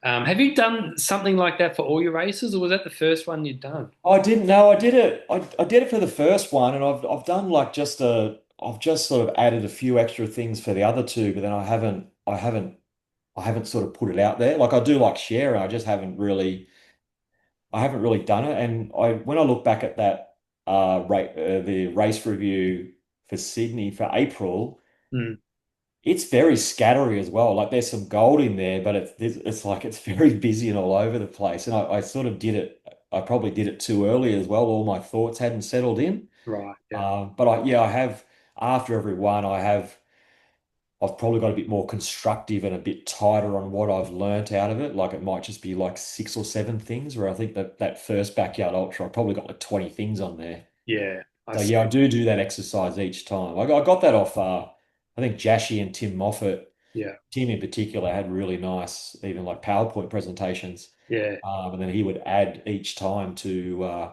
have you done something like that for all your races, or was that the first one you'd done? I didn't know I did it. I did it for the first one and I've done like I've just sort of added a few extra things for the other two, but then I haven't sort of put it out there. Like I do like sharing, I haven't really done it. And when I look back at that the race review for Sydney for April, Mm, it's very scattery as well. Like there's some gold in there, but it's like it's very busy and all over the place. And I sort of did it. I probably did it too early as well. All my thoughts hadn't settled in. right. Yeah. But I have after every one, I've probably got a bit more constructive and a bit tighter on what I've learnt out of it. Like it might just be like 6 or 7 things, where I think that first backyard ultra, I probably got like 20 things on there. Yeah. I So yeah, I see. do that exercise each time. I got that off. I think Jashi and Tim Moffat. Yeah. Tim in particular had really nice, even like PowerPoint presentations. Yeah. And then he would add each time to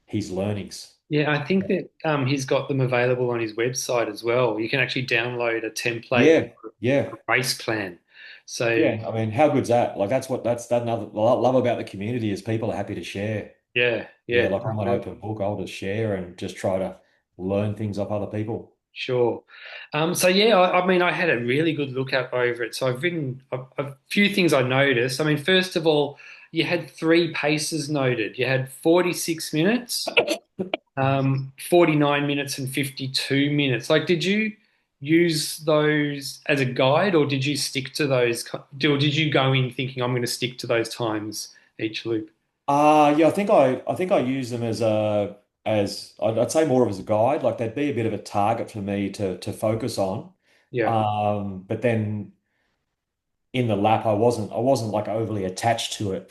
his learnings. Yeah, I think that he's got them available on his website as well. You can actually download a template Yeah, yeah, for a race plan. So yeah. I mean, how good's that? Like that's that another what I love about the community is people are happy to share. yeah, Yeah, yeah, like I'm an unreal. open book. I'll just share and just try to learn things off other people. Sure. So yeah, I mean, I had a really good look up over it. So I've written a few things I noticed. I mean, first of all, you had three paces noted. You had 46 minutes, 49 minutes, and 52 minutes. Like, did you use those as a guide, or did you stick to those, or did you go in thinking I'm going to stick to those times each loop? Yeah, I think I use them as I'd say more of as a guide. Like they'd be a bit of a target for me to focus on. Yeah, But then in the lap, I wasn't like overly attached to it,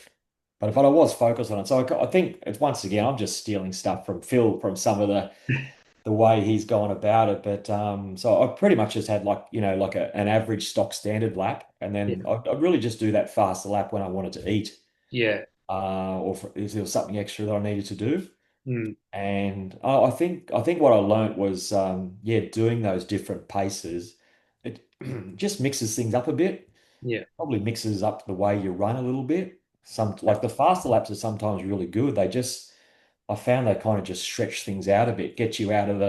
but I was focused on it. So I think it's once again I'm just stealing stuff from Phil from some of the way he's gone about it. But so I pretty much just had like like an average stock standard lap, and then yeah, I'd really just do that faster lap when I wanted to eat, yeah, if there was something extra that I needed to do. mm, And I think what I learnt was yeah, doing those different paces, it just mixes things up a bit. yeah. Probably mixes up the way you run a little bit. Some like the faster laps are sometimes really good. I found they kind of just stretch things out a bit, get you out of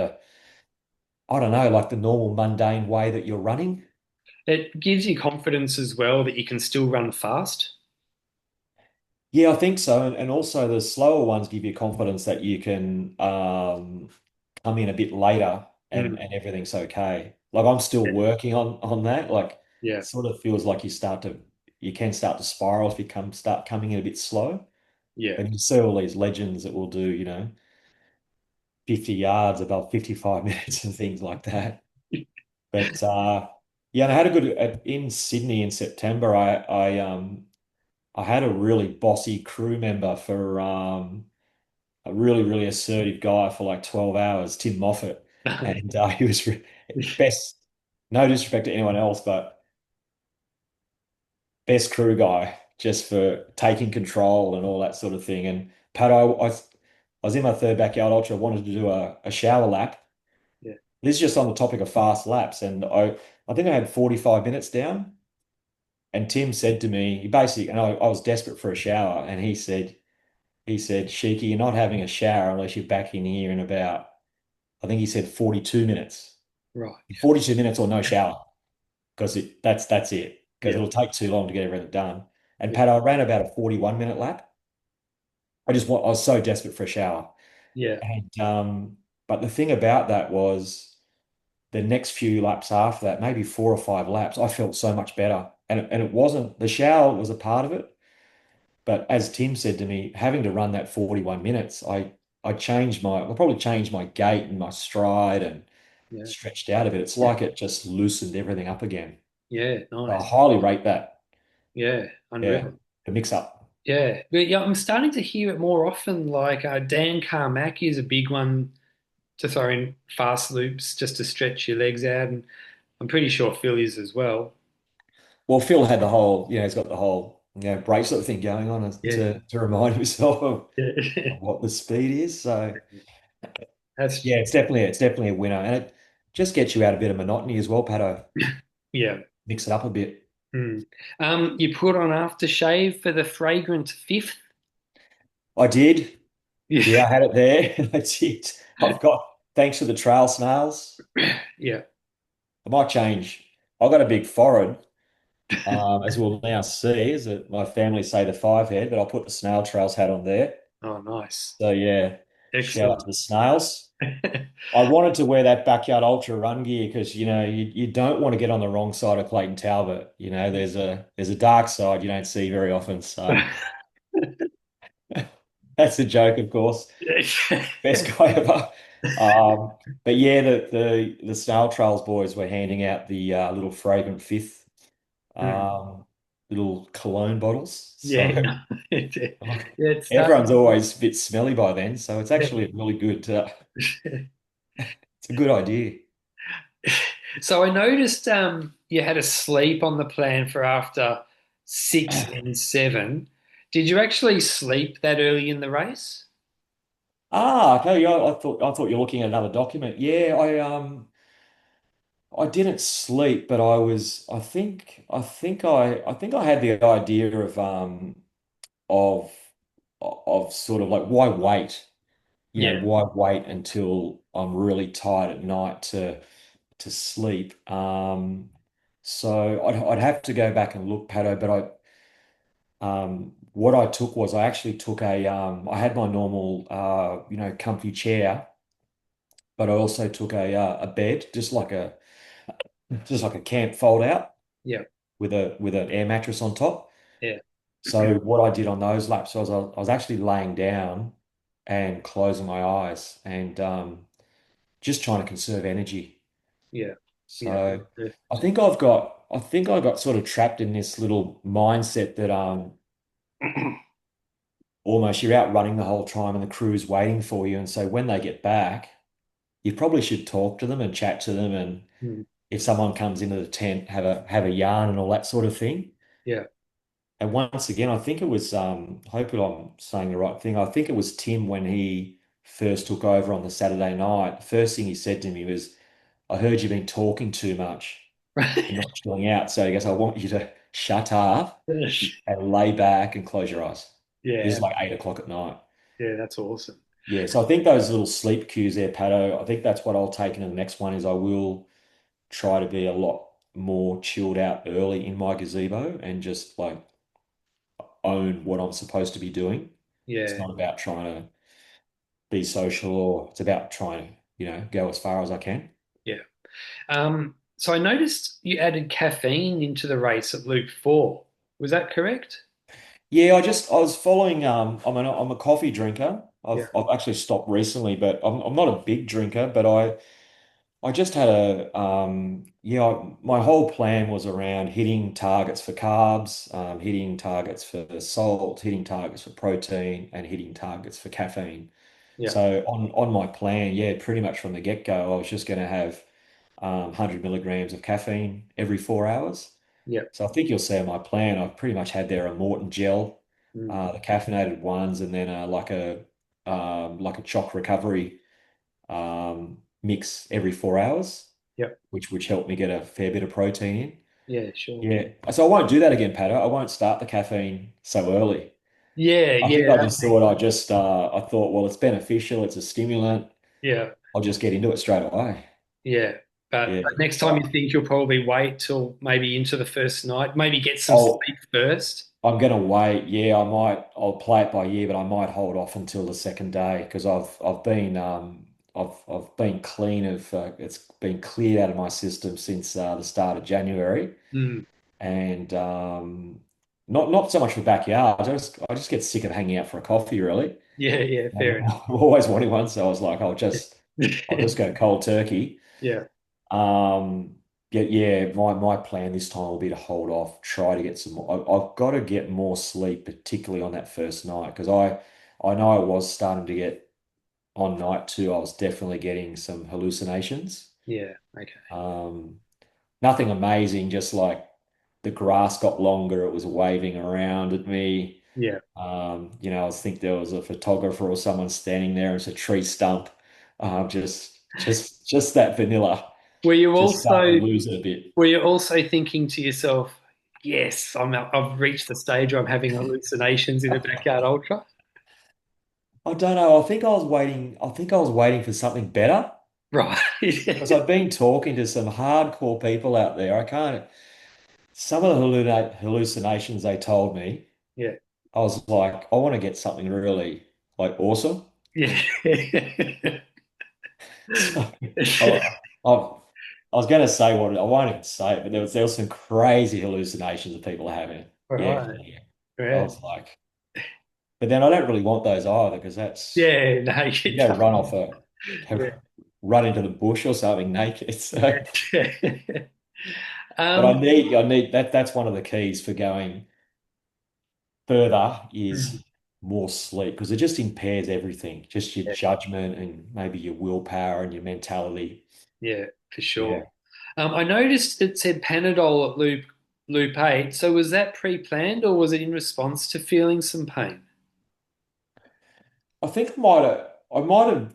I don't know, like the normal mundane way that you're running. It gives you confidence as well that you can still run fast. Yeah, I think so. And also the slower ones give you confidence that you can come in a bit later and, Mm, and everything's okay. Like I'm still working on that. Like yeah, sort of feels like you can start to spiral if you start coming in a bit slow. yeah, And you see all these legends that will do, 50 yards above 55 minutes and things like that. But yeah, and I had a good in Sydney in September. I had a really bossy crew member for a really, really assertive guy for like 12 hours, Tim Moffat. And he was best, no disrespect to anyone else, but best crew guy just for taking control and all that sort of thing. And Pat, I was in my third backyard ultra, I wanted to do a shower lap. yeah. This is just on the topic of fast laps. And I think I had 45 minutes down. And Tim said to me, he basically, and I was desperate for a shower. And he said, Sheekey, you're not having a shower unless you're back in here in about, I think he said 42 minutes. Right. 42 minutes or no shower, because that's it. Because Yeah, it'll take too long to get everything done. And yeah, Pat, I ran about a 41-minute lap. I was so desperate for a shower. yeah, And but the thing about that was the next few laps after that, maybe 4 or 5 laps, I felt so much better. And it wasn't the shower was a part of it. But as Tim said to me, having to run that 41 minutes, I probably changed my gait and my stride and yeah, stretched out a bit. It's like it just loosened everything up again. yeah. So I Nice. highly rate that. Yeah, Yeah, unreal. the mix up. Yeah, but yeah, I'm starting to hear it more often. Like Dan Carmack is a big one to throw in fast loops just to stretch your legs out, and I'm pretty sure Phil is as well. Well, Phil had the whole, he's got the whole, bracelet thing going on Yeah, to remind himself yeah. of what the speed is. So That's yeah, it's definitely a winner, and it just gets you out a bit of monotony as well, Pato. yeah. Mix it up a bit. Mm. You put on aftershave for the fragrant fifth. I did. Yeah, Yeah, I had it there. That's it. Thanks for the trail snails. yeah. I might change. I've got a big forehead, as we'll now see, as my family say the five head, but I'll put the snail trails hat on there. Oh, nice. So yeah, shout out to Excellent. the snails. I wanted to wear that backyard ultra run gear because you don't want to get on the wrong side of Clayton Talbot. There's a dark side you don't see very often. So that's the joke, of course. Best guy ever. Um, but yeah, the Snail Trails boys were handing out the little fragrant fifth Mm. um, little cologne bottles. So Yeah, yeah, it's everyone's starting. always a bit smelly by then. So it's Yeah. actually a really good. It's a good idea. So I noticed you had a sleep on the plan for after 6 and 7. Did you actually sleep that early in the race? Ah, okay. Yeah, I thought you were looking at another document. Yeah, I didn't sleep, but I think I had the idea of of sort of like why wait? You know, Yeah, why wait until I'm really tired at night to sleep? So I'd have to go back and look, Pato, but what I took was I actually took I had my normal comfy chair, but I also took a bed, just like a camp fold out yeah, with an air mattress on top. yeah, So what I did on those laps was I was actually laying down and closing my eyes and just trying to conserve energy. yeah, yeah. So I think I got sort of trapped in this little mindset that almost you're out running the whole time and the crew's waiting for you. And so when they get back, you probably should talk to them and chat to them. And Mm, if someone comes into the tent, have a yarn and all that sort of thing. yeah. And once again, I think it was hopefully I'm saying the right thing. I think it was Tim when he first took over on the Saturday night. The first thing he said to me was, I heard you've been talking too much and not chilling out. So he goes, I want you to shut up and lay back and close your eyes. This is Yeah, like 8 o'clock at night. yeah, that's awesome. Yeah, so I think those little sleep cues there, Pato, I think that's what I'll take into the next one is I will try to be a lot more chilled out early in my gazebo and just like own what I'm supposed to be doing. It's Yeah, not about trying to be social or it's about trying to, go as far as I can. yeah. So I noticed you added caffeine into the race at Loop 4. Was that correct? Yeah, I was following I'm a coffee drinker. Yeah, I've actually stopped recently, but I'm not a big drinker, but I just had my whole plan was around hitting targets for carbs, hitting targets for salt, hitting targets for protein, and hitting targets for caffeine. yeah, So on my plan, yeah, pretty much from the get-go, I was just going to have 100 milligrams of caffeine every 4 hours. yeah. So I think you'll see on my plan, I've pretty much had there a Morton gel, Mm, the caffeinated ones, and then like a chalk recovery mix every 4 hours, yeah, which helped me get a fair bit of protein in. yeah, sure. Yeah, so I won't do that again, Pato. I won't start the caffeine so early. Yeah, I think yeah, I that just thought makes, I thought, well, it's beneficial, it's a stimulant. yeah, I'll just get into it straight away. yeah. But Yeah. next time you So think you'll probably wait till maybe into the first night, maybe get some I'll sleep first. I'm gonna wait. Yeah, I'll play it by ear, but I might hold off until the second day because I've been clean of it's been cleared out of my system since the start of January, Mm, and not so much for backyard. I just get sick of hanging out for a coffee, really. yeah, yeah, And fair enough. I've always wanted one, so I was like, I'll just go cold turkey. Yeah, Um, yeah, my plan this time will be to hold off, try to get some more. I've got to get more sleep, particularly on that first night, because I know I was starting to get on night two, I was definitely getting some hallucinations. yeah, okay. Um, Nothing amazing, just like the grass got longer, it was waving around at me. Yeah. I was think there was a photographer or someone standing there. It's a tree stump. Just that vanilla. Were you Just starting also to lose it a bit. were you also thinking to yourself, yes, I've reached the stage where I'm having hallucinations in a backyard ultra? I don't know. I think I was waiting. I think I was waiting for something better Right. because I've been talking to some hardcore people out there. I can't. Some of the hallucinations they told me, Yeah. I was like, I want to get something really like awesome. Yeah. So I was going to say what I won't even say it, but there was some crazy hallucinations that people are having. All Yeah, right. yeah. I Yeah. was like, but then I don't really want those either because that's Yeah. No, you you go run don't. off Yeah. run into the bush or something naked. So, Yeah. but Um, I need that. That's one of the keys for going further is more sleep because it just impairs everything, just your yeah, judgment and maybe your willpower and your mentality. yeah, for Yeah. sure. I noticed it said Panadol at loop 8. So was that pre-planned or was it in response to feeling some pain? I think I might have. I might have,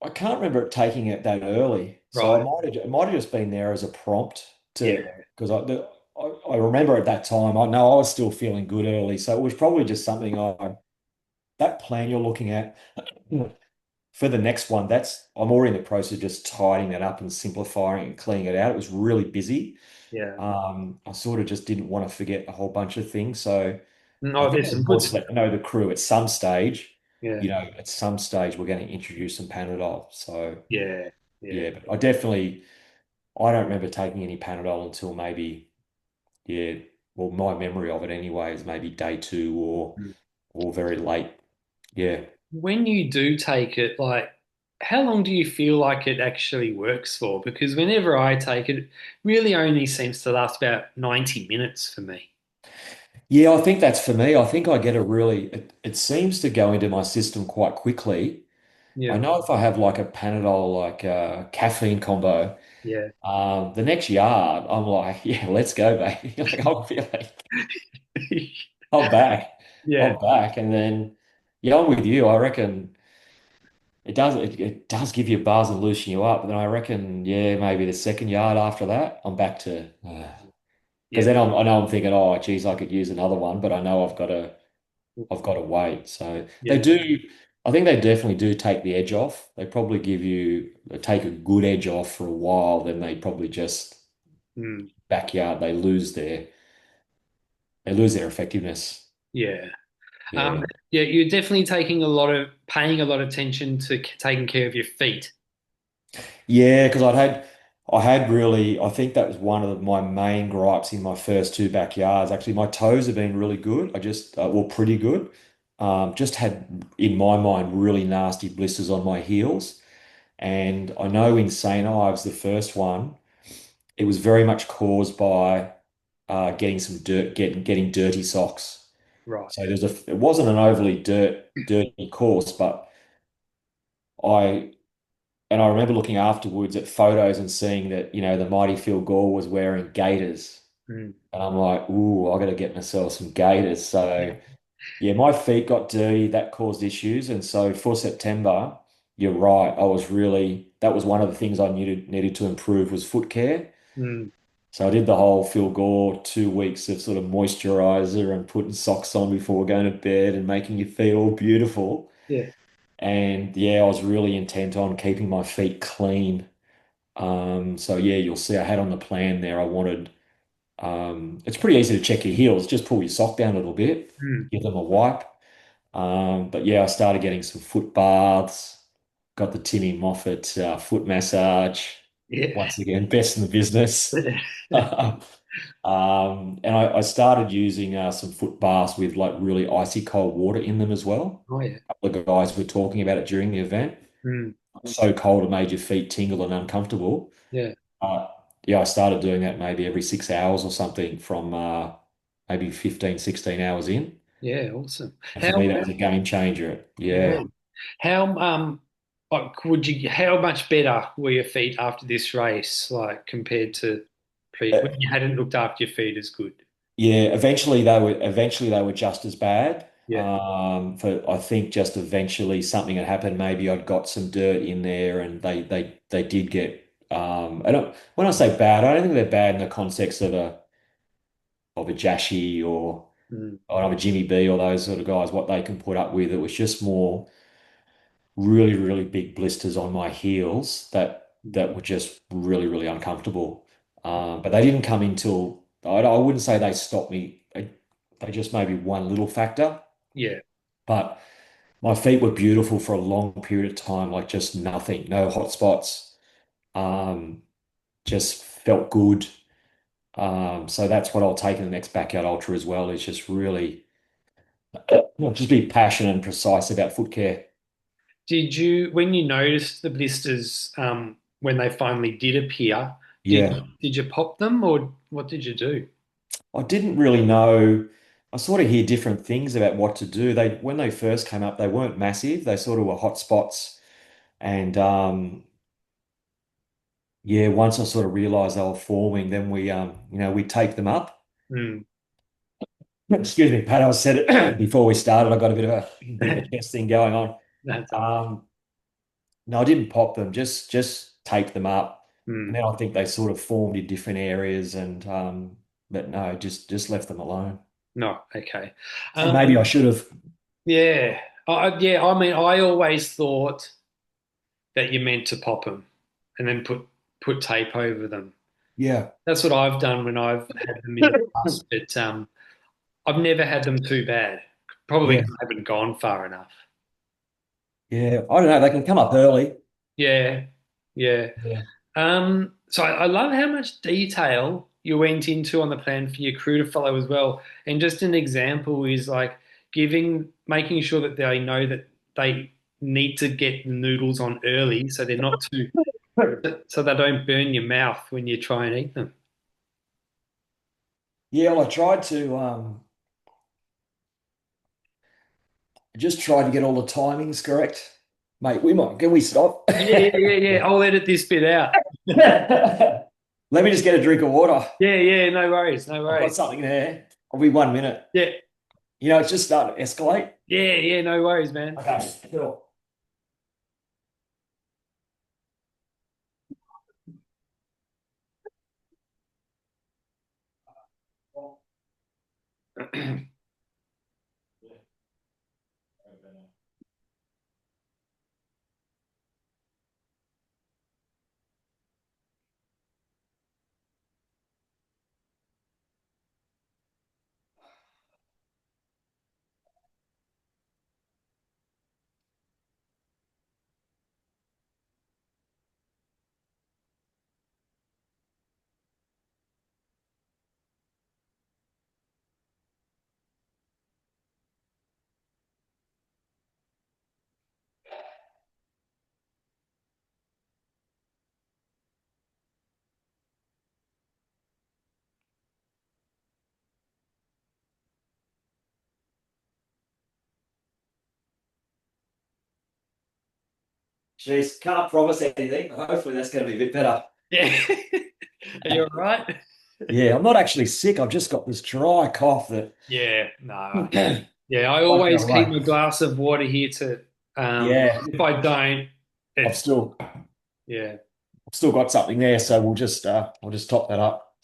I can't remember it taking it that early. So Right. it might have just been there as a prompt to, Yeah. because I remember at that time, I know I was still feeling good early. So it was probably just something that plan you're looking at for the next one, I'm already in the process of just tidying that up and simplifying and cleaning it out. It was really busy. Yeah. I sort of just didn't want to forget a whole bunch of things. So I No, think there's it's some good important to stuff. let you know the crew at some stage, Yeah. at some stage we're going to introduce some Panadol. So Yeah. Yeah. yeah, but I don't remember taking any Panadol until maybe, yeah, well, my memory of it anyway is maybe day two Mm. or very late. Yeah. When you do take it, like, how long do you feel like it actually works for? Because whenever I take it, it really only seems to last about 90 minutes for me. Yeah, I think that's for me. I think I get it seems to go into my system quite quickly. I Yeah. know if I have like a Panadol, like a caffeine combo, Yeah. the next yard, I'm like, yeah, let's go, baby. Like I'm feeling, I'm back, Yeah. I'm back. And then, yeah, I'm with you. I reckon it does give you a buzz and loosen you up. But then I reckon, yeah, maybe the second yard after that, I'm back to, because Yeah. then I know I'm thinking, oh, geez, I could use another one, but I know I've got to wait. So they Yeah. do, I think they definitely do take the edge off. They probably they take a good edge off for a while, then they probably just Mm. backyard, they lose their effectiveness. Yeah. Um, Yeah. yeah, you're definitely paying a lot of attention to taking care of your feet. Yeah, because I had really, I think that was one of my main gripes in my first two backyards. Actually, my toes have been really good. Well, pretty good. Just had, in my mind, really nasty blisters on my heels. And I know in St. Ives, the first one, it was very much caused by getting some getting dirty socks. Right. So it wasn't an overly dirty course, but I I remember looking afterwards at photos and seeing that, the mighty Phil Gore was wearing gaiters. Mm. And I'm like, ooh, I got to get myself some gaiters. So yeah, my feet got dirty. That caused issues. And so for September, you're right. That was one of the things I needed to improve was foot care. Mm. So I did the whole Phil Gore 2 weeks of sort of moisturizer and putting socks on before going to bed and making your feet all beautiful. Yeah. And yeah, I was really intent on keeping my feet clean. So yeah, you'll see I had on the plan there. It's pretty easy to check your heels. Just pull your sock down a little bit, Mm. give them a wipe. But yeah, I started getting some foot baths, got the Timmy Moffat foot massage. Yeah. Once again, best in the business. And I started using some foot baths with like really icy cold water in them as well. Oh yeah. A couple of guys were talking about it during the event. Mm. So cold it made your feet tingle and uncomfortable. Yeah. Uh, yeah, I started doing that maybe every 6 hours or something from maybe 15, 16 hours in. Yeah. Awesome. And for How me, that was a game changer. yeah. Yeah. How like how much better were your feet after this race, like compared to when you hadn't looked after your feet as good? Yeah, eventually they were just as bad. Yeah. For I think just eventually something had happened. Maybe I'd got some dirt in there, and they did get. I don't When I say bad, I don't think they're bad in the context of a Jashi Mm. or of a Jimmy B or those sort of guys. What they can put up with, it was just more really really big blisters on my heels that were just really really uncomfortable. But they didn't come until I wouldn't say they stopped me. They just maybe one little factor, Yeah. but my feet were beautiful for a long period of time, like just nothing, no hot spots. Um, just felt good. So that's what I'll take in the next backyard ultra as well, is just really just be passionate and precise about foot care. When you noticed the blisters, when they finally did appear, Yeah. did you pop them or what did you do? I didn't really know. I sort of hear different things about what to do. When they first came up, they weren't massive. They sort of were hot spots. And yeah, once I sort of realized they were forming, then we take them up. Mm. Excuse me, Pat, I said it before we started. I got a bit of a chest thing going on. That's all. Um, No, I didn't pop them, just tape them up. And Hmm. then I think they sort of formed in different areas and but no, just left them alone. No, okay. And maybe I Um, should have. yeah, yeah. I mean, I always thought that you meant to pop them and then put tape over them. Yeah. That's what I've done when I've had them in the past, but I've never had them too bad. Probably Yeah. 'cause I haven't gone far enough. Yeah. I don't know. They can come up early. Yeah, yeah. Yeah. So I love how much detail you went into on the plan for your crew to follow as well. And just an example is like making sure that they know that they need to get the noodles on early so they're not too, so they don't burn your mouth when you try and eat them. Yeah, well, I tried to just tried to get all the timings correct. Mate, can we stop? Yeah, yeah, yeah. I'll edit this bit out. Let me just get a drink of water. Yeah, yeah. No worries, no I've got worries. something there. I'll be 1 minute. Yeah, It's just starting to escalate. yeah, yeah. No worries, man. Okay, cool. Jeez, can't promise anything. Hopefully that's going to be a bit better. Yeah. Are you all right? Yeah, I'm not actually sick. I've just got this dry cough that Yeah, no. won't Yeah, I go always keep away. my glass of water here to Yeah, if I don't, I've it's still yeah, I've still got something there, so we'll just top that up.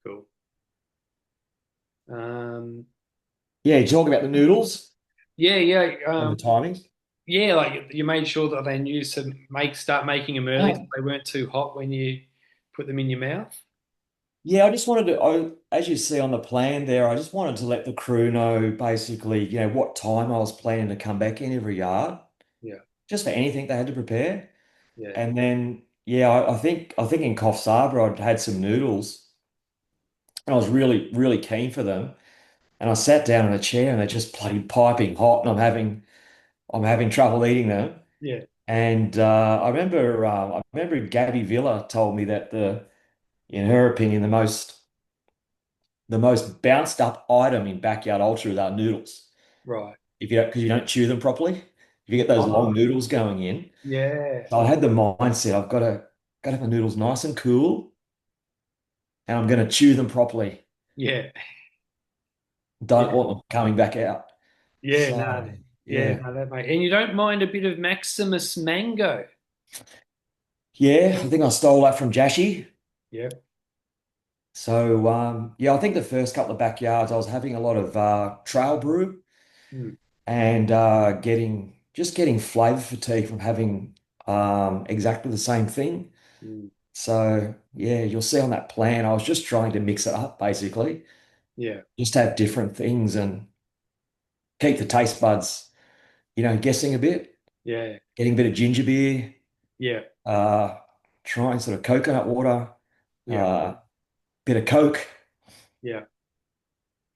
cool. Um Yeah, you talk about the noodles yeah, yeah, and the timings. yeah, like you made sure that they knew to start making them early so they weren't too hot when you put them in your mouth. Yeah, I just wanted to, as you see on the plan there, I just wanted to let the crew know basically, what time I was planning to come back in every yard, Yeah, just for anything they had to prepare. yeah, And then, yeah, I think in Coffs Harbour I'd had some noodles, and I was really, really keen for them. And I sat down in a chair, and they're just bloody piping hot, and I'm having trouble eating them. yeah, And I remember Gabby Villa told me that in her opinion, the most bounced up item in backyard ultras are noodles. right. Because you don't chew them properly. If you get those long Oh, noodles going in. yeah, So I had the mindset, I've got to have the noodles nice and cool, and I'm going to chew them properly. yeah, Don't yeah, want them coming back out. yeah, So no, yeah, yeah. no, that mate. And you don't mind a bit of Maximus mango. Yeah, I think I stole that from Jashi. Yep. So yeah, I think the first couple of backyards I was having a lot of trail brew Mm, and getting flavor fatigue from having exactly the same thing. mm, So yeah, you'll see on that plan, I was just trying to mix it up basically, yeah, just have different things and keep the taste buds, guessing a bit, yeah, getting a bit of ginger beer, yeah, uh, trying sort of coconut water, yeah, uh, bit of Coke, yeah.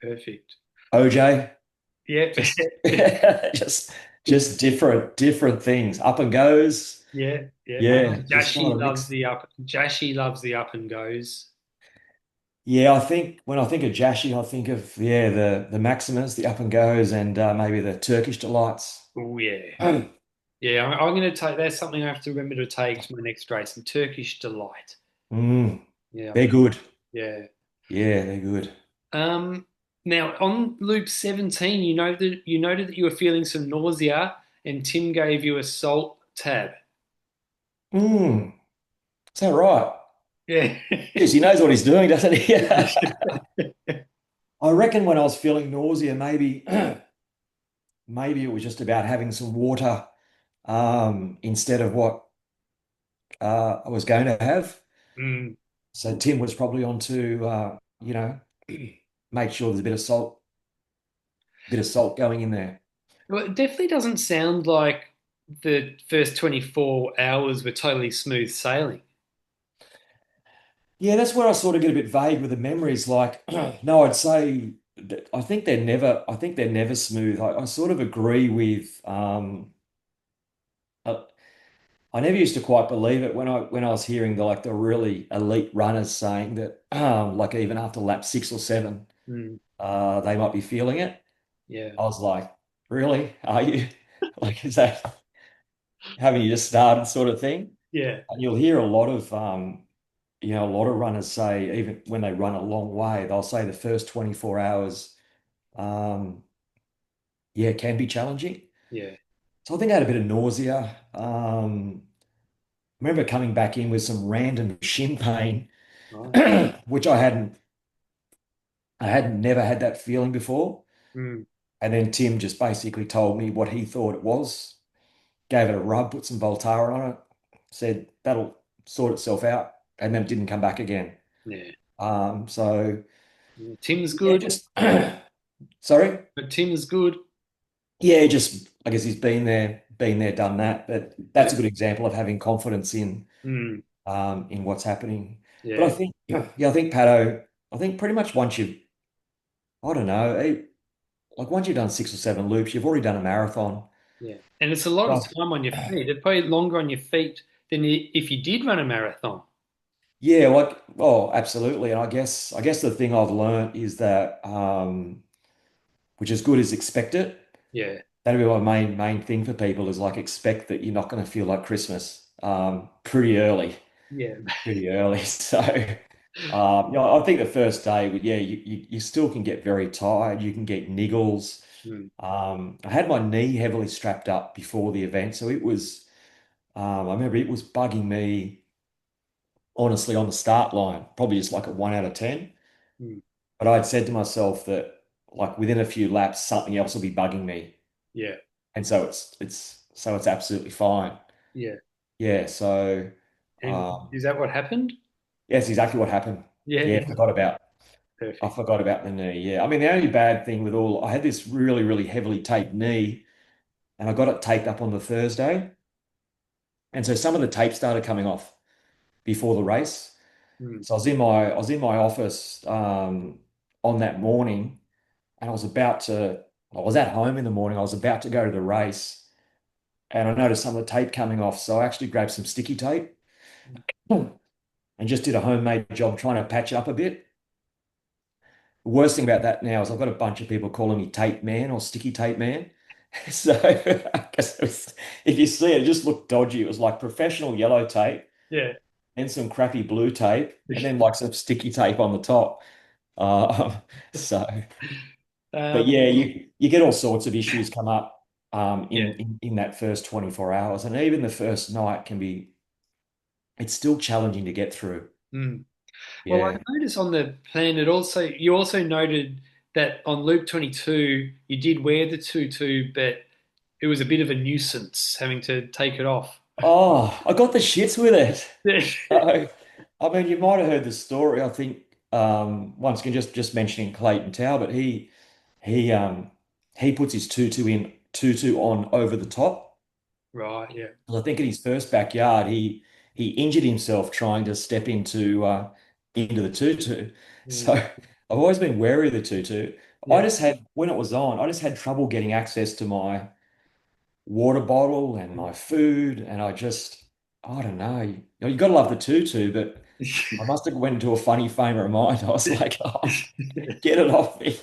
Perfect. OJ, Yeah, just just different things, up and goes. yeah, yeah. Yeah, just trying Jashi to loves mix. the up. Jashi loves the up and goes. Yeah, I think when I think of Jashi, I think of the Maximus, the up and goes, and maybe the Turkish delights. Oh yeah, yeah. I'm going to take. That's something I have to remember to take to my next race. Some Turkish delight. Mm, Yeah, they're good. yeah. Yeah, they're good. Um. Now on loop 17, you noted that you were feeling some nausea, and Tim gave you a salt tab. Mm, is that right? Yeah. Yes, he knows what he's doing, doesn't he? I reckon when I was feeling nausea, maybe maybe it was just about having some water instead of what I was going to have. Mm. So Tim was probably on to make sure there's bit of salt going in there. Well, it definitely doesn't sound like the first 24 hours were totally smooth sailing. Yeah, that's where I sort of get a bit vague with the memories. Like, no, I'd say that I think they're never smooth. I sort of agree with, I, I never used to quite believe it when I was hearing the really elite runners saying that, like even after lap 6 or 7, Mm. they might be feeling it. Yeah. I was like, really? Are you? Like, is that having you just started sort of thing? Yeah. And you'll hear a lot of, a lot of runners say, even when they run a long way, they'll say the first 24 hours, um, yeah, can be challenging. Yeah. So I think I had a bit of nausea. I remember coming back in with some random shin pain, Right. which I hadn't never had that feeling before. Mm. And then Tim just basically told me what he thought it was, gave it a rub, put some Voltaren on it, said that'll sort itself out, and then it didn't come back again. Yeah. So Yeah. Tim's yeah, good, just sorry. but Tim is good. Yeah, just I guess he's been there, done that. But Yeah. that's a good example of having confidence Mm. in what's happening. But I Yeah. think yeah, I think Pato, I think pretty much once you've I don't know, like once you've done 6 or 7 loops, you've already done a marathon. Yeah. And it's a lot of Well, time on your feet. It's probably longer on your feet than if you did run a marathon. yeah, like oh, absolutely. And I guess the thing I've learned is that which is good is expect it. Yeah. That'd be my main thing for people is like expect that you're not going to feel like Christmas pretty early. Yeah. Pretty early. So, I think the first day, yeah, you still can get very tired. You can get niggles. Mm. I had my knee heavily strapped up before the event, so it was. I remember it was bugging me honestly on the start line, probably just like a 1 out of 10. Mm. But I'd said to myself that like within a few laps, something else will be bugging me, Yeah. and so it's absolutely fine. Yeah. Yeah. So, And um, is that what happened? yes, exactly what happened. Yeah. Yeah, I Perfect. forgot about the knee. Yeah. I mean, the only bad thing with I had this really, really heavily taped knee and I got it taped up on the Thursday. And so some of the tape started coming off before the race. Mm. So I was in my office on that morning and I was at home in the morning. I was about to go to the race and I noticed some of the tape coming off. So I actually grabbed some sticky tape and just did a homemade job trying to patch up a bit. The worst thing about that now is I've got a bunch of people calling me tape man or sticky tape man. So I guess if you see it, it just looked dodgy. It was like professional yellow tape Yeah. and some crappy blue tape and then like some sticky tape on the top. Um, so, but Um, yeah, you get all sorts of issues come up yeah. in that first 24 hours. And even the first night it's still challenging to get through. Mm. Well, I Yeah. noticed on the plan you also noted that on loop 22 you did wear the tutu, but it was a bit of a nuisance having to take it off. Oh, I got the shits with it. Yeah. So, I mean, you might have heard the story. I think once again, just mentioning Clayton Talbot, he he puts his tutu on over the top. Right, yeah. 'Cause I think in his first backyard, he injured himself trying to step into the tutu. So Mm. I've always been wary of the tutu. I Yeah. just had when it was on, I just had trouble getting access to my water bottle and my food, and I don't know. You got to love the tutu, but I must have went into a funny frame of mind. I was like, oh, get it off me.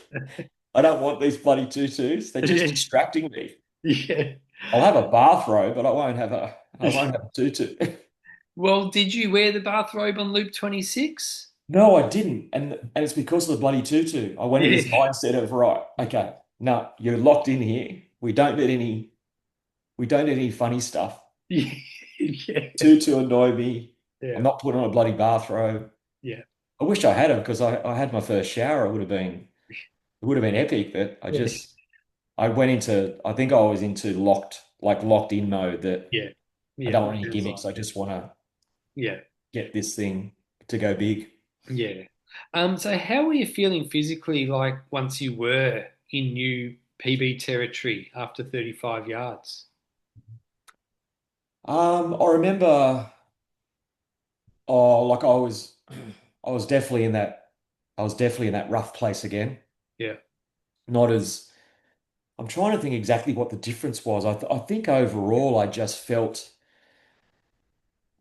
I don't want these bloody tutus. They're just Yeah. distracting me. Yeah. I'll have a bathrobe, but I won't have a tutu. Well, did you wear the bathrobe on loop 26? No, I didn't. And it's because of the bloody tutu. I went in Yeah. this mindset of, right, okay, no, you're locked in here. We don't need any funny stuff. Yeah. Yeah, to annoy me. I'm yeah, not putting on a bloody bathrobe. yeah, I wish I had it because I had my first shower. It would have been epic, but yeah, I went into I think I was into locked in mode that yeah, I yeah. don't want any Sounds like gimmicks. I just want to yeah, get this thing to go big. yeah. So how were you feeling physically like once you were in new PB territory after 35 yards? I remember like I was definitely in that rough place again. Yeah, Not as I'm trying to think exactly what the difference was. I think overall I just felt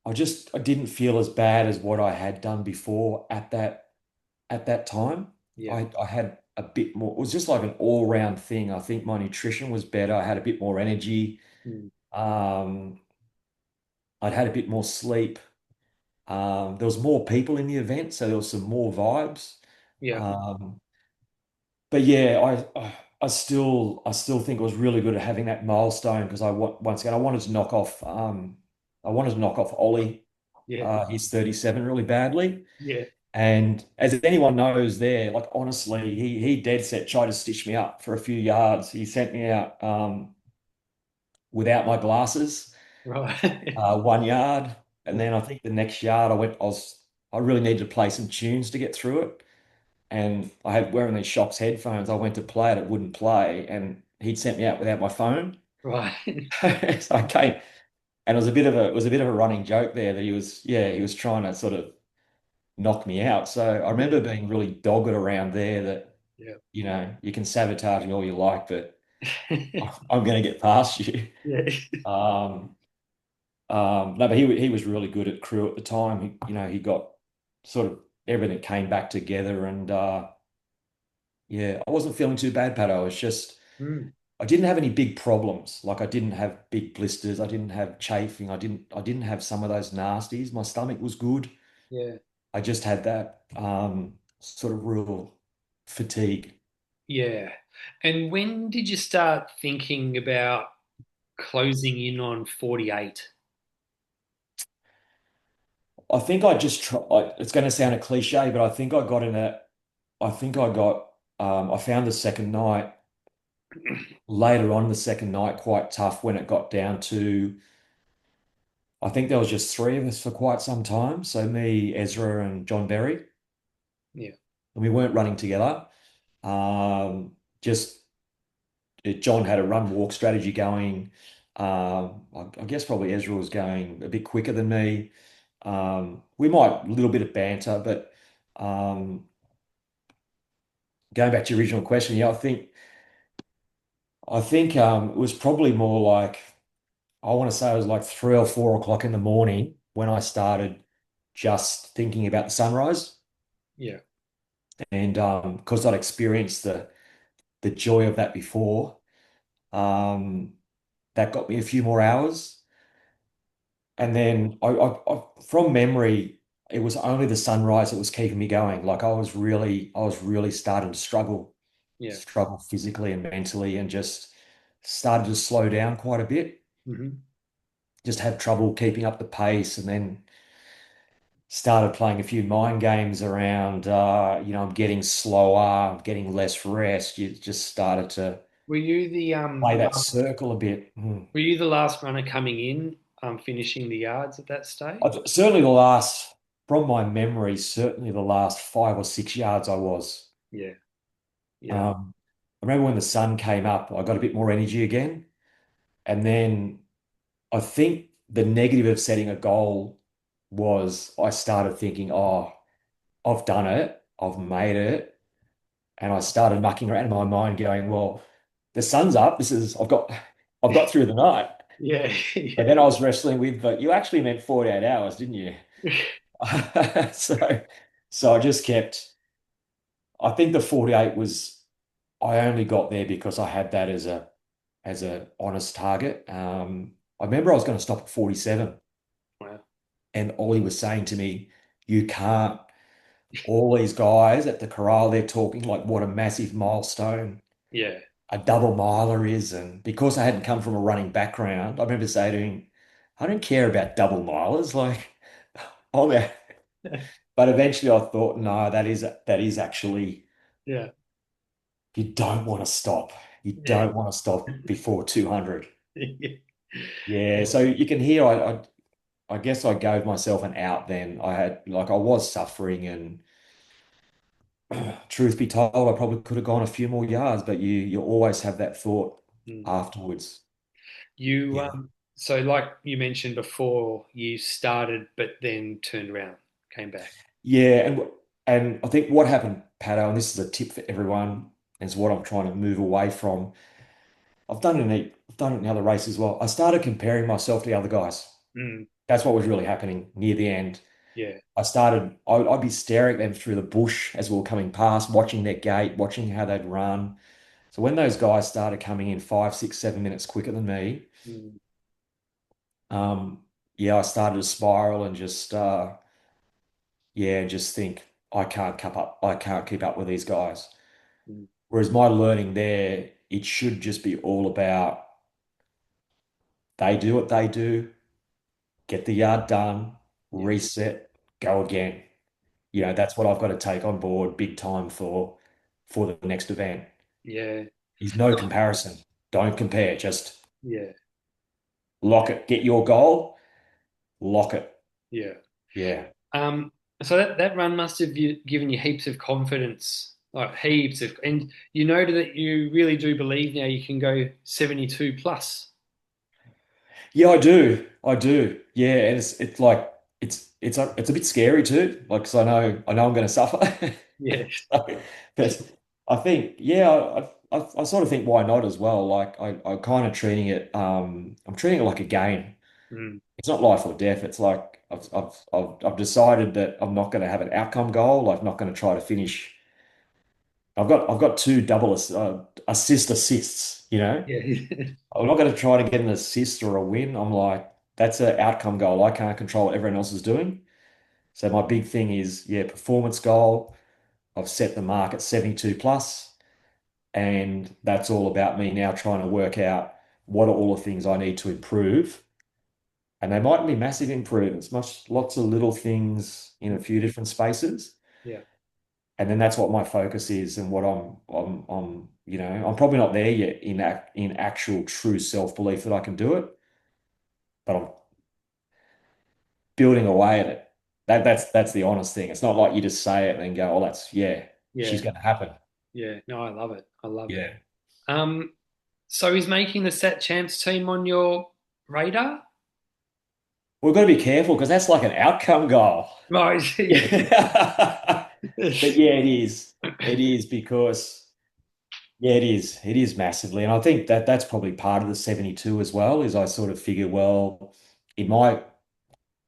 I didn't feel as bad as what I had done before at that time. yeah, I had a bit more. It was just like an all-round thing. I think my nutrition was better. I had a bit more energy. mm, Um, I'd had a bit more sleep. There was more people in the event, so there was some more vibes. yeah, Um, but yeah, I still think it was really good at having that milestone because once again I wanted to knock off I wanted to knock off Ollie. yeah, He's 37 really badly. yeah. And as anyone knows there, like honestly, he dead set tried to stitch me up for a few yards. He sent me out without my glasses, Right. 1 yard. And then I think the next yard I really needed to play some tunes to get through it. And I had wearing these Shocks headphones. I went to play it, it wouldn't play, and he'd sent me out without my phone. Right. So I came, and it was a bit of a running joke there that he was trying to sort of knock me out. So I Yeah, remember being really dogged around there that, yeah. you know, you can sabotage me all you like, but I'm going to get past you. Yeah. Um, no, but he was really good at crew at the time. You know, he got sort of everything came back together, and yeah, I wasn't feeling too bad, Pat. Mm, I didn't have any big problems. Like I didn't have big blisters. I didn't have chafing. I didn't have some of those nasties. My stomach was good. yeah. I just had that sort of real fatigue. Yeah. And when did you start thinking about closing in on 48? I think I just try, it's going to sound a cliche, but I think I got in a, I think I got, I found the second night, later on the second night, quite tough when it got down to, I think there was just three of us for quite some time. So me, Ezra, and John Berry, Yeah. and we weren't running together. Just John had a run walk strategy going. I guess probably Ezra was going a bit quicker than me. We might a little bit of banter, but going back to your original question, yeah, I think it was probably more like I want to say it was like 3 or 4 o'clock in the morning when I started just thinking about the sunrise, Yeah. and because I'd experienced the joy of that before, um, that got me a few more hours. And then from memory, it was only the sunrise that was keeping me going. Like I was really starting to Yeah. struggle physically and mentally, and just started to slow down quite a bit. Hmm. Just had trouble keeping up the pace, and then started playing a few mind games around. You know, I'm getting slower, I'm getting less rest. You just started to Were you the play that last, circle a bit. Hmm. were you the last runner coming in, finishing the yards at that stage? Certainly the last, from my memory, certainly the last 5 or 6 yards I was. Yeah. Yeah. Um, I remember when the sun came up, I got a bit more energy again. And then I think the negative of setting a goal was I started thinking, oh, I've done it, I've made it. And I started mucking around in my mind going, well, the sun's up. I've got through the night. Yeah. But Yeah. then I was wrestling with, but you actually meant 48 hours, didn't you? So, so I just kept, I think the 48 was, I only got there because I had that as a honest target. I remember I was going to stop at 47, Wow. and Ollie was saying to me, you can't, all these guys at the corral, they're talking like what a massive milestone Yeah. a double miler is. And because I hadn't come from a running background, I remember saying to him, I don't care about double milers. Like, oh yeah. But eventually I thought, no, that is actually Yeah. you don't want to stop. You Yeah. don't want to stop before 200. Yeah. Yeah, so you can hear I guess I gave myself an out then. I was suffering and truth be told, I probably could have gone a few more yards, but you always have that thought Mm. afterwards. You Yeah. so like you mentioned before, you started but then turned around, came back. Yeah, and I think what happened, Pato, and this is a tip for everyone, and it's what I'm trying to move away from. I've done it in other races as well. I started comparing myself to the other guys. Mm. That's what was really happening near the end. Yeah. I'd be staring at them through the bush as we were coming past, watching their gait, watching how they'd run. So when those guys started coming in 5, 6, 7 minutes quicker than me, Mm. um, yeah, I started to spiral and just think I can't keep up with these guys. Mm. Whereas my learning there, it should just be all about they do what they do, get the yard done, Yeah. reset, go again. Yeah. That's what I've got to take on board big time for the next event. Yeah. Is no comparison. Don't compare. Just Yeah. lock it. Get your goal, lock it. Yeah. Yeah. Um, so that run must have given you heaps of confidence, like heaps of, and you know that you really do believe now you can go 72 plus. Yeah, I do. I do. Yeah, and it's like it's a bit scary too. Like, 'cause I know I'm going to suffer. Yeah. So, but I think I sort of think why not as well. Like I'm kind of treating it I'm treating it like a game. Mm. It's not life or death. It's like I've decided that I'm not going to have an outcome goal. Like not going to try to finish. I've got two double assists. Yeah. I'm not going to try to get an assist or a win. I'm like, that's an outcome goal. I can't control what everyone else is doing. So my big thing is, yeah, performance goal. I've set the mark at 72 plus, and that's all about me now trying to work out what are all the things I need to improve. And they mightn't be massive improvements, lots of little things in a few different spaces. Yeah. And then that's what my focus is and what I'm probably not there yet in actual true self-belief that I can do it, but I'm building away at it. That's the honest thing. It's not like you just say it and then go, "Oh, yeah, she's Yeah. going to happen." Yeah. No, I love it. I love it. Yeah, Um, so is making the Sat Champs team on your radar? we've got to be careful because that's like an outcome goal. Oh, yeah. Yeah, but yeah, it is. It is because yeah, it is. It is massively, and I think that's probably part of the 72 as well. Is I sort of figure, well, it might.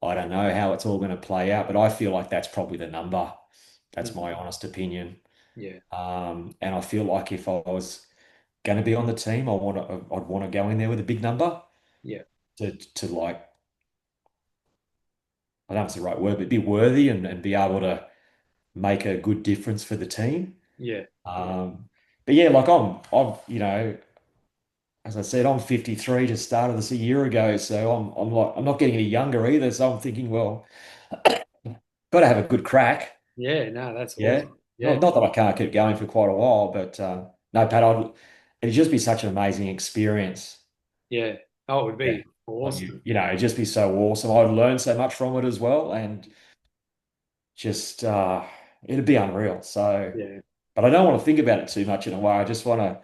I don't know how it's all going to play out, but I feel like that's probably the number. That's my Mm. honest opinion. Yeah. And I feel like if I was going to be on the team, I'd want to go in there with a big number Yeah. to like, I don't know if it's the right word, but be worthy and be able to make a good difference for the team. Yeah. Yeah. Um, but yeah, like as I said, I'm 53, just started this a year ago, so I'm not getting any younger either. So I'm thinking, well, got to have a good crack. Yeah. No, that's Yeah, awesome. Yeah. not that I can't keep going for quite a while, but no, Pat, it'd just be such an amazing experience. Yeah. Oh, it would Yeah. be Like awesome. it'd just be so awesome. I'd learn so much from it as well, and just it'd be unreal. So, Yeah. but I don't want to think about it too much in a way. I just want to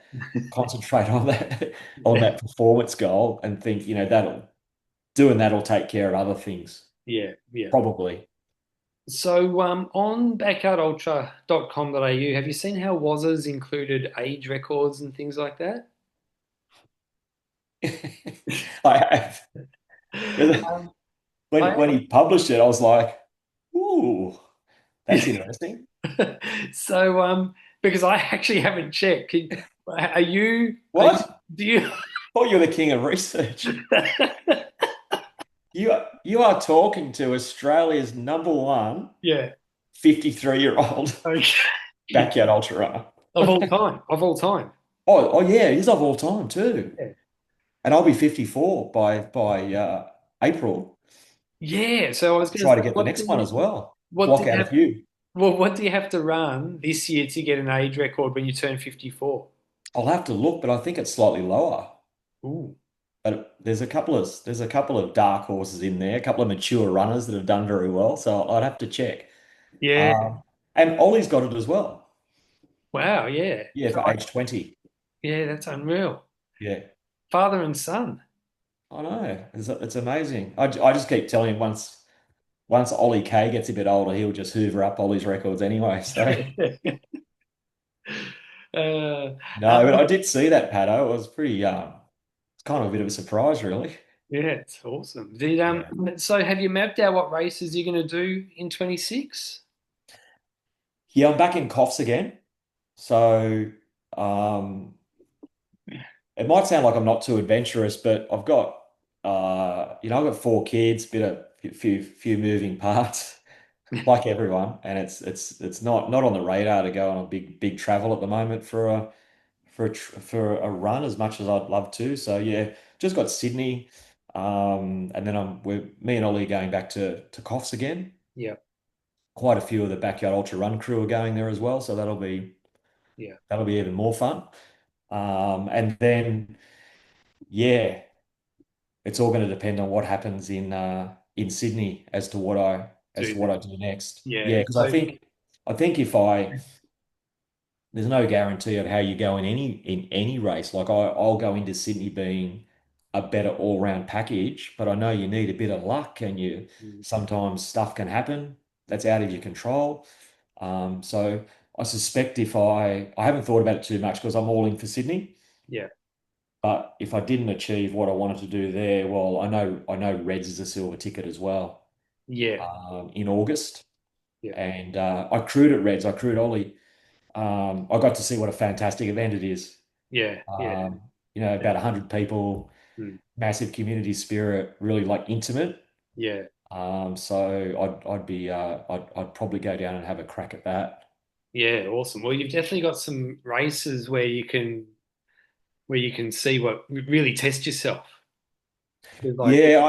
concentrate on that on Yeah. that performance goal and think, that'll take care of other things, Yeah. Yeah. probably. So, on backyardultra.com.au, have you seen how Wazza's included age records and things like that? I Um, when I when he published it, I was like, "Ooh, that's interesting." so because I actually haven't checked. Are you? What? Do you? Oh, you're the king of research. You are talking to Australia's number one Yeah. 53-year-old Okay. backyard ultra runner. Of all time. Of all time. Oh, yeah, he's of all time too. Yeah. And I'll be 54 by April. Yeah. So I was I'll going to try say, to get the next one as well. what do Block you out a have? few. Well, what do you have to run this year to get an age record when you turn 54? I'll have to look, but I think it's slightly lower. Ooh. But there's a couple of dark horses in there, a couple of mature runners that have done very well. So I'd have to check. Yeah. Um, and Ollie's got it as well. Wow. Yeah. Yeah, So for age 20. yeah, that's unreal. Yeah, Father and son. I know. It's amazing. I just keep telling him once Ollie K gets a bit older, he'll just hoover up Ollie's records anyway. So uh, no, but I um, did see that, Pato. It was pretty it's kind of a bit of a surprise, really. yeah, it's awesome. Did Yeah. so have you mapped out what races you're going to do in 26? Yeah, I'm back in Coffs again. So um it might sound like I'm not too adventurous, but I've got 4 kids, bit of few moving parts, like everyone, and it's not on the radar to go on a big travel at the moment for a run as much as I'd love to. So yeah, just got Sydney, and then me and Ollie are going back to Coffs again. Yeah, Quite a few of the backyard ultra run crew are going there as well, so yeah, that'll be even more fun. And then yeah, it's all going to depend on what happens in Sydney as to what I as do to what that. I do next. Yeah. Yeah, because I think if I there's no guarantee of how you go in any race. Like I'll go into Sydney being a better all-round package, but I know you need a bit of luck and you Mm, sometimes stuff can happen that's out of your control. So I suspect if I haven't thought about it too much because I'm all in for Sydney. yeah, But if I didn't achieve what I wanted to do there, well, I know Reds is a silver ticket as well yeah, in August, yeah, and I crewed at Reds. I crewed Ollie. I got to see what a fantastic event it is. yeah, yeah, About 100 people, mm, massive community spirit, really like intimate. yeah, So I'd probably go down and have a crack at that. yeah. Awesome. Well, you've definitely got some races where you can see what really test yourself. 'Cause, like, Yeah,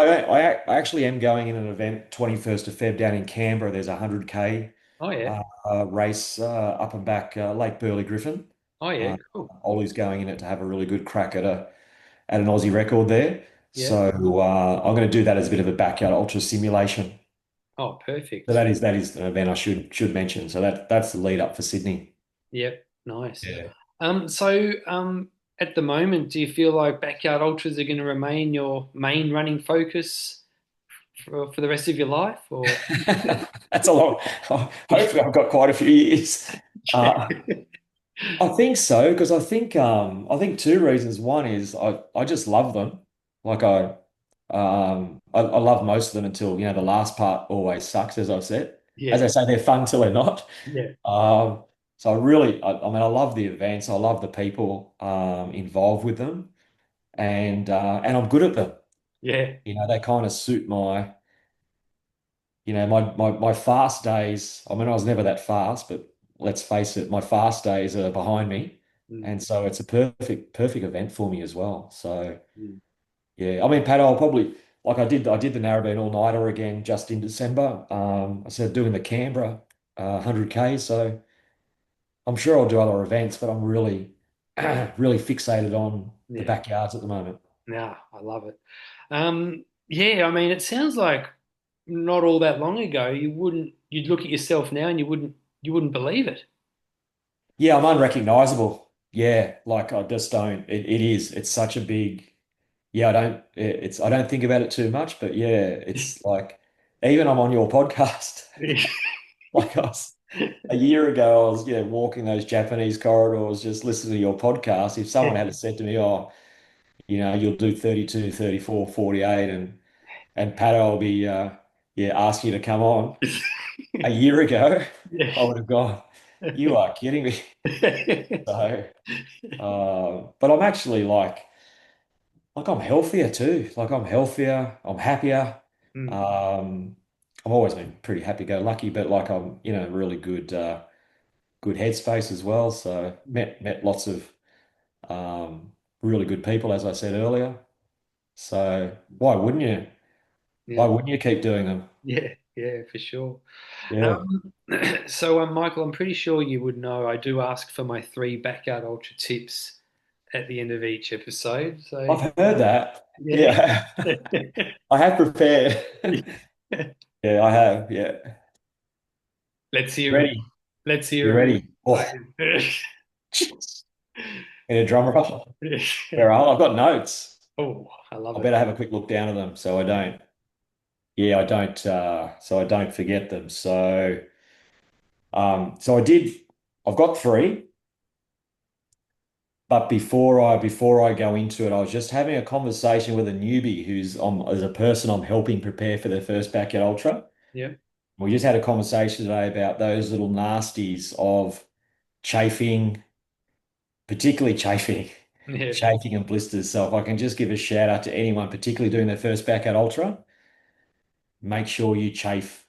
I actually am going in an event 21st of Feb down in Canberra. There's a 100K oh yeah, race up and back Lake Burley Griffin. oh yeah, Uh, cool. Ollie's going in it to have a really good crack at an Aussie record there. Yeah. So I'm going to do that as a bit of a backyard ultra simulation. Oh, So perfect. that is an event I should mention. So that's the lead up for Sydney. Yep, nice. Yeah. At the moment, do you feel like backyard ultras are going to remain your main running focus for the rest of your life, or That's a long. Hopefully, I've got quite a few years. Uh, I think so because I think 2 reasons. One is I just love them. Like I love most of them until the last part always sucks, as I've said. As yeah, I say, they're fun till they're not. yeah, So I love the events. I love the people involved with them, and I'm good at them. yeah, They kind of suit my fast days. I mean, I was never that fast, but let's face it, my fast days are behind me. mm, And so it's a perfect event for me as well. So mm, yeah, I mean, Pat, I'll probably like I did the Narrabeen all-nighter again just in December. I said doing the Canberra 100K. So I'm sure I'll do other events, but I'm really really fixated on the yeah. backyards at the moment. Nah, I love it. Yeah, I mean, it sounds like not all that long ago you'd look at yourself now and you wouldn't believe it. Yeah, I'm unrecognizable. Yeah, like I just don't. It is. It's such a big. Yeah, I don't think about it too much, but yeah, it's like even I'm on your podcast. Like a year ago, I was walking those Japanese corridors, just listening to your podcast. If someone had said to me, "Oh, you'll do 32, 34, 48, and Pat, I'll be ask you to come on," a year ago, Yeah. I would have gone, "You are kidding me." So, but I'm actually like I'm healthier too. Like I'm healthier, I'm happier. Mm, Um, I've always been pretty happy-go-lucky, but like I'm, really good headspace as well. So mm. met lots of um, really good people, as I said earlier. So why wouldn't you? Yeah. Why wouldn't you keep doing them? Yeah. Yeah, for sure. Yeah. So, Michael, I'm pretty sure you would know I do ask for my three backyard ultra tips at the end of each episode. So, I've heard that. yeah. Yeah. I have prepared. Yeah, I have. Yeah. Let's hear 'em. Ready. Let's hear You them. ready? Oh, in a drum roll. Where are I've got notes. Oh, I love I it. better have a quick look down at them so I don't. Yeah, I don't. So I don't forget them. So I did. I've got three, but before I go into it, I was just having a conversation with a newbie who's as a person I'm helping prepare for their first backyard ultra. Yeah. We just had a conversation today about those little nasties of chafing, particularly chafing, Yeah. chafing and blisters. So if I can just give a shout out to anyone, particularly doing their first backyard ultra, make sure you chafe,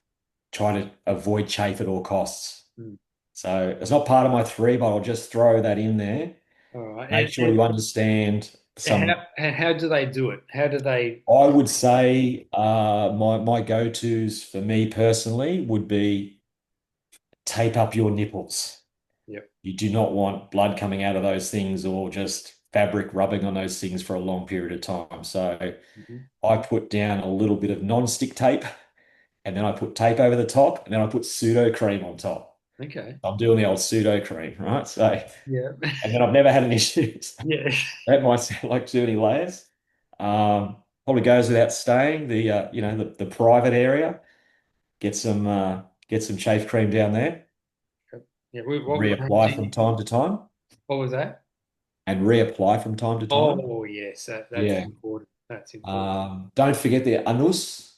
try to avoid chafe at all costs. Mm. So it's not part of my three, but I'll just throw that in there. All right. Make sure you understand And some. how do they do it? How do they? I would say my go-tos for me personally would be tape up your nipples. Yep. You do not want blood coming out of those things or just fabric rubbing on those things for a long period of time. So Mhm. I put down a little bit of non-stick tape and then I put tape over the top and then I put pseudo cream on top. Okay. I'm doing the old pseudo cream, right? So, Yeah. and then I've never had an issue. Yeah. That might sound like too many layers. Probably goes without saying. The private area, get some chafe cream down there, Yeah. What do reapply from you, time to time, what was that? and reapply from time to time. Oh, yes. That's Yeah. important. That's important. Don't forget the anus.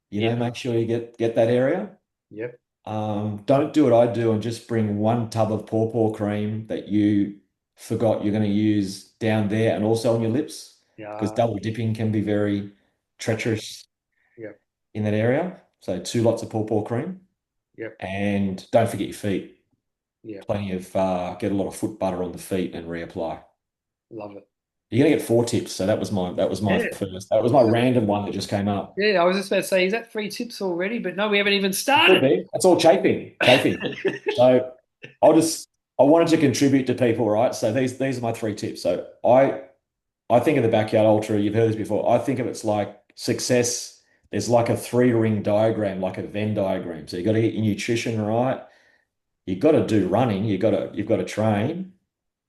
Yeah. Make sure you get that area. Yep. Don't do what I do and just bring one tub of pawpaw cream that you forgot you're going to use down there and also on your lips, because Yeah. double dipping can be very treacherous Yep. in that area. So two lots of pawpaw cream, Yep. and don't forget your feet. Yep. Plenty of get a lot of foot butter on the feet and reapply. Love it. You're gonna get four tips. So that was my Yeah. first. That was my random one that just came up. Yeah. I was just about to say, is that three tips already? But no, we haven't even It could started. be. That's all chafing. Chafing. So I wanted to contribute to people, right? So these are my three tips. So I think of the backyard ultra, you've heard this before. I think of it's like success. There's like a three-ring diagram, like a Venn diagram. So you got to get your nutrition right. You've got to do running. You've got to train,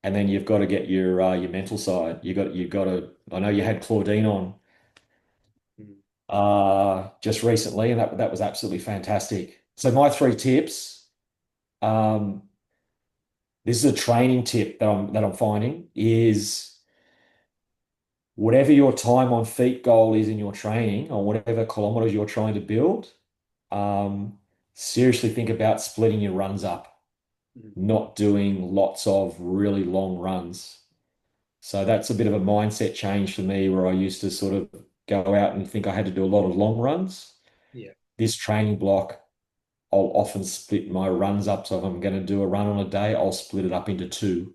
and then you've got to get your mental side. You've got to. I know you had Claudine on Mm. just recently, and that was absolutely fantastic. So my three tips. Um, this is a training tip that I'm finding is whatever your time on feet goal is in your training or whatever kilometers you're trying to build, um, seriously think about splitting your runs up, Mm. not doing lots of really long runs. So that's a bit of a mindset change for me where I used to sort of go out and think I had to do a lot of long runs. Yeah. This training block, I'll often split my runs up. So if I'm going to do a run on a day, I'll split it up into two.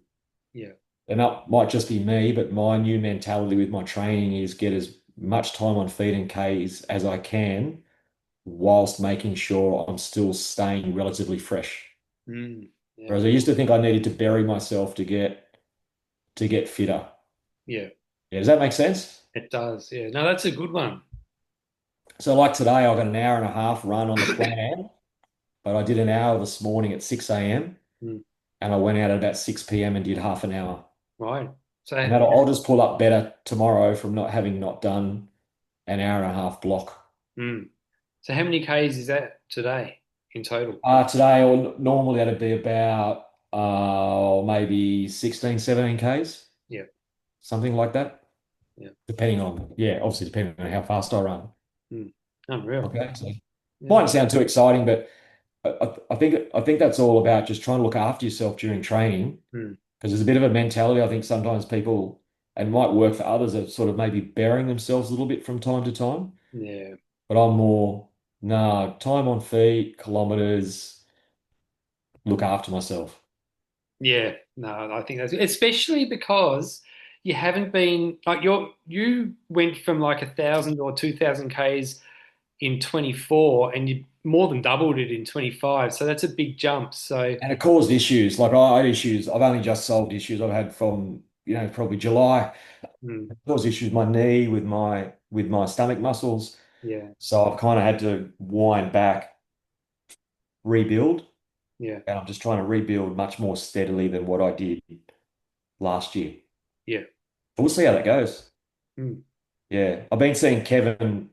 Yeah. And that might just be me, but my new mentality with my training is get as much time on feet and Ks as I can, whilst making sure I'm still staying relatively fresh. Mm. Yeah. Whereas I used to think I needed to bury myself to get fitter. Yeah. Yeah, does that make sense? It does. Yeah. No, that's a good one. So like today, I got an hour and a half run on the plan, but I did an hour this morning at 6 a.m. Mm. and I went out at about 6 p.m. and did half an hour. Right. So, And that'll I'll just pull up better tomorrow from not done an hour and a half block. mm. So how many Ks is that today in total? Today, or normally that'd be about maybe 16, 17 Ks, Yeah. something like that, Yeah. obviously depending on how fast I run. Mm. Unreal. Okay. So Yeah. mightn't sound too exciting, but I think that's all about just trying to look after yourself during training, Mm. because there's a bit of a mentality. I think sometimes people, and might work for others, are sort of maybe burying themselves a little bit from time to time. Yeah. But I'm more, no, time on feet, kilometers, look after myself. Yeah. No, I think that's especially because you haven't been like you went from like 1,000 or 2,000 Ks in 24 and you more than doubled it in 25. So that's a big jump. So, And it caused issues. Like I had issues. I've only just solved issues I've had from, probably July. mm, It caused issues with my knee, with my stomach muscles. yeah, So I've kind of had to wind back, rebuild, yeah, and I'm just trying to rebuild much more steadily than what I did last year. yeah. But we'll see how that goes. Mm. Yeah. I've been seeing Kevin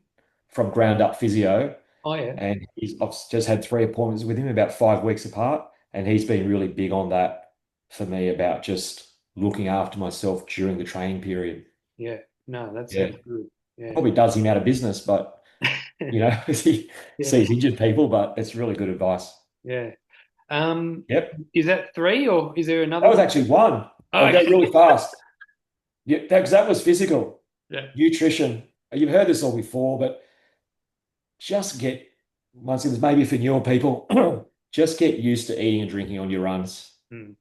from Ground Up Physio, Oh, yeah, and I've just had 3 appointments with him about 5 weeks apart, and he's been really big on that for me about just looking after myself during the training period. yeah. No, that Yeah. sounds good. Yeah, Probably does him out of business, but he yeah, sees injured people, but it's really good advice. yeah. Um, Yep. is that three or is there another That was one? actually one. Oh, I'll go okay. really fast. Yeah, that was physical. Yeah. Nutrition. You've heard this all before, but just get, once again, maybe for newer people, just get used to eating and drinking on your runs. Mm,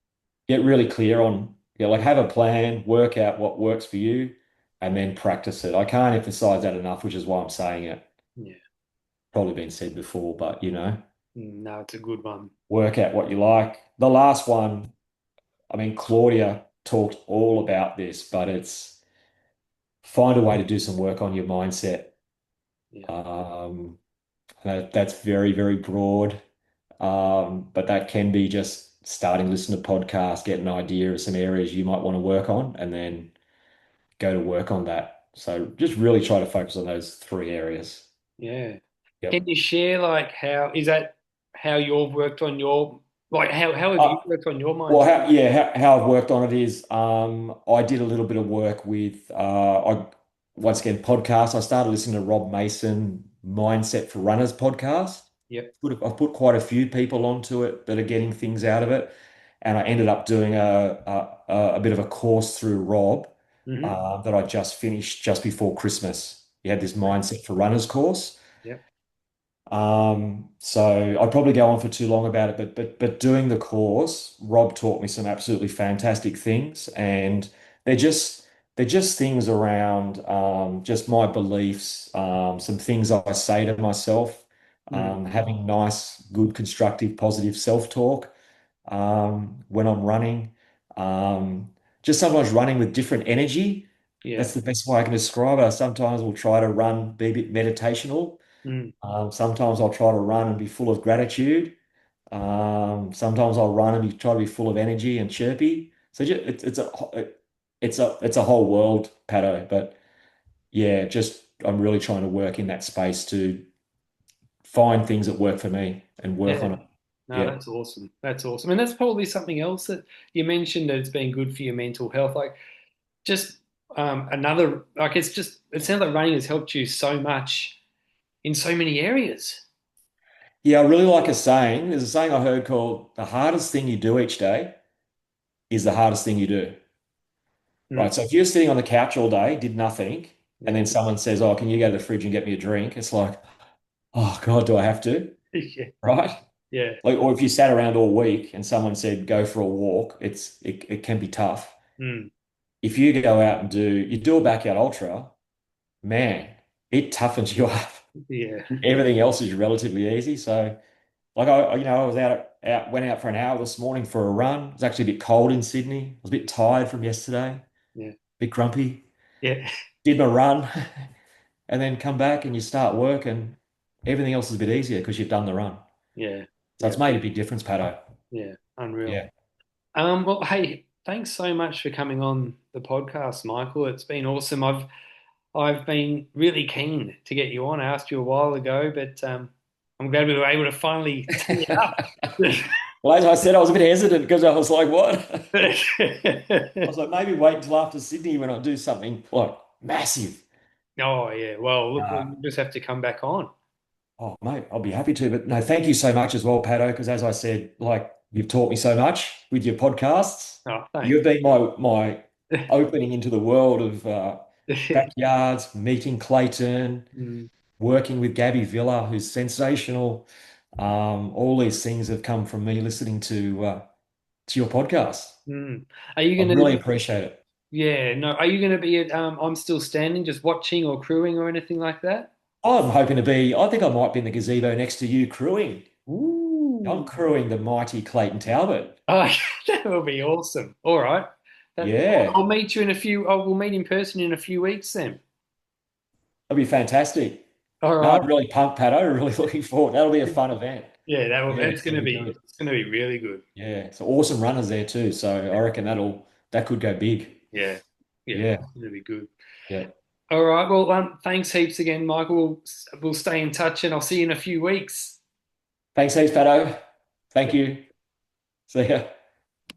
Get really clear on, like have a plan, work out what works for you, and then practice it. I can't emphasize that enough, which is why I'm saying it. yeah. Probably been said before, but No, it's a good one. work out what you like. The last one, I mean, Claudia talked all about this, but it's find a way to do some work on your mindset. Yeah. Um, that's very, very broad. But that can be just starting to listen to podcasts, get an idea of some areas you might want to work on, and then go to work on that. So just really try to focus on those three areas. Yeah. Can Yep. you share like how is that how you've worked on your like how have you Uh, worked on your well, mindset? how I've worked on it is I did a little bit of work with I once again podcasts. I started listening to Rob Mason Mindset for Runners podcast. Yep. I've put quite a few people onto it that are getting things out of it, and I ended up doing a bit of a course through Rob Hmm. that I just finished just before Christmas. He had this Mindset for Runners course. Yep. So I'd probably go on for too long about it, but doing the course, Rob taught me some absolutely fantastic things, and they're just they're just things around just my beliefs, some things I say to myself, Mm. having nice, good, constructive, positive self-talk when I'm running, um, just sometimes running with different energy. Yeah. That's the best way I can describe it. I sometimes will try to run, be a bit meditational. Mm. Sometimes I'll try to run and be full of gratitude. Sometimes I'll run and try to be full of energy and chirpy. So just, it's a whole world, Pato. But yeah, just I'm really trying to work in that space to find things that work for me and work Yeah. on it. No, Yeah. that's awesome. That's awesome. And that's probably something else that you mentioned that it's been good for your mental health. Like just another like it's just it sounds like running has helped you so much in so many areas. Yeah, I really like a saying. There's a saying I heard called the hardest thing you do each day is the hardest thing you do. Mm. Right. So if you're sitting on the couch all day, did nothing, and Yeah. then someone says, "Oh, can you go to the fridge and get me a drink?" It's like, oh God, do I have to? Yeah. Right? Yeah. Like, or if you sat around all week and someone said, "Go for a walk," it can be tough. Mm. If you go out and do a backyard ultra, man, it toughens you up. Yeah. Everything else is relatively easy. So, like I was went out for an hour this morning for a run. It was actually a bit cold in Sydney. I was a bit tired from yesterday, a Yeah. bit grumpy. Yeah. Did my run, and then come back and you start work, and everything else is a bit easier because you've done the run. Yeah. So Yeah. it's made a big difference, Pato. Yeah. Unreal. Yeah. Well, hey, thanks so much for coming on the podcast, Michael. It's been awesome. I've been really keen to get you on. I asked you a while ago, but I'm glad we were able to finally tee it up. Well, as I said, I was a bit hesitant because I was like, what? I was like, maybe wait until after Sydney when I do something like massive. Oh yeah. Well, look, Uh, we'll just have to come back on. oh, mate, I'll be happy to. But no, thank you so much as well, Pato, because as I said, like you've taught me so much with your podcasts. Oh, thanks. You've been my opening into the world of backyards, meeting Clayton, Mm, working with Gabby Villa, who's sensational. All these things have come from me listening to your podcast. mm. Are you I gonna? really appreciate it. Yeah, no. Are you gonna be at I'm Still Standing, just watching or crewing or anything like that? I'm hoping to be, I think I might be in the gazebo next to you crewing. I'm Ooh. crewing the mighty Clayton Talbot. Oh, that will be awesome. All right. Yeah, I'll meet you in a few. Oh, we'll meet in person in a few weeks then. that'll be fantastic. All No, right. I'm really pumped, Pato. Really looking forward. That'll be a fun event. Yeah, Yeah, it's it's going going to to be be good. really good. Yeah, so awesome runners there too. So I reckon that could go big. Yeah. Yeah, Yeah, it's going to be good. yeah. All right. Well, thanks heaps again, Michael. We'll stay in touch and I'll see you in a few weeks. Thanks heaps, Pato. Thank you. See ya.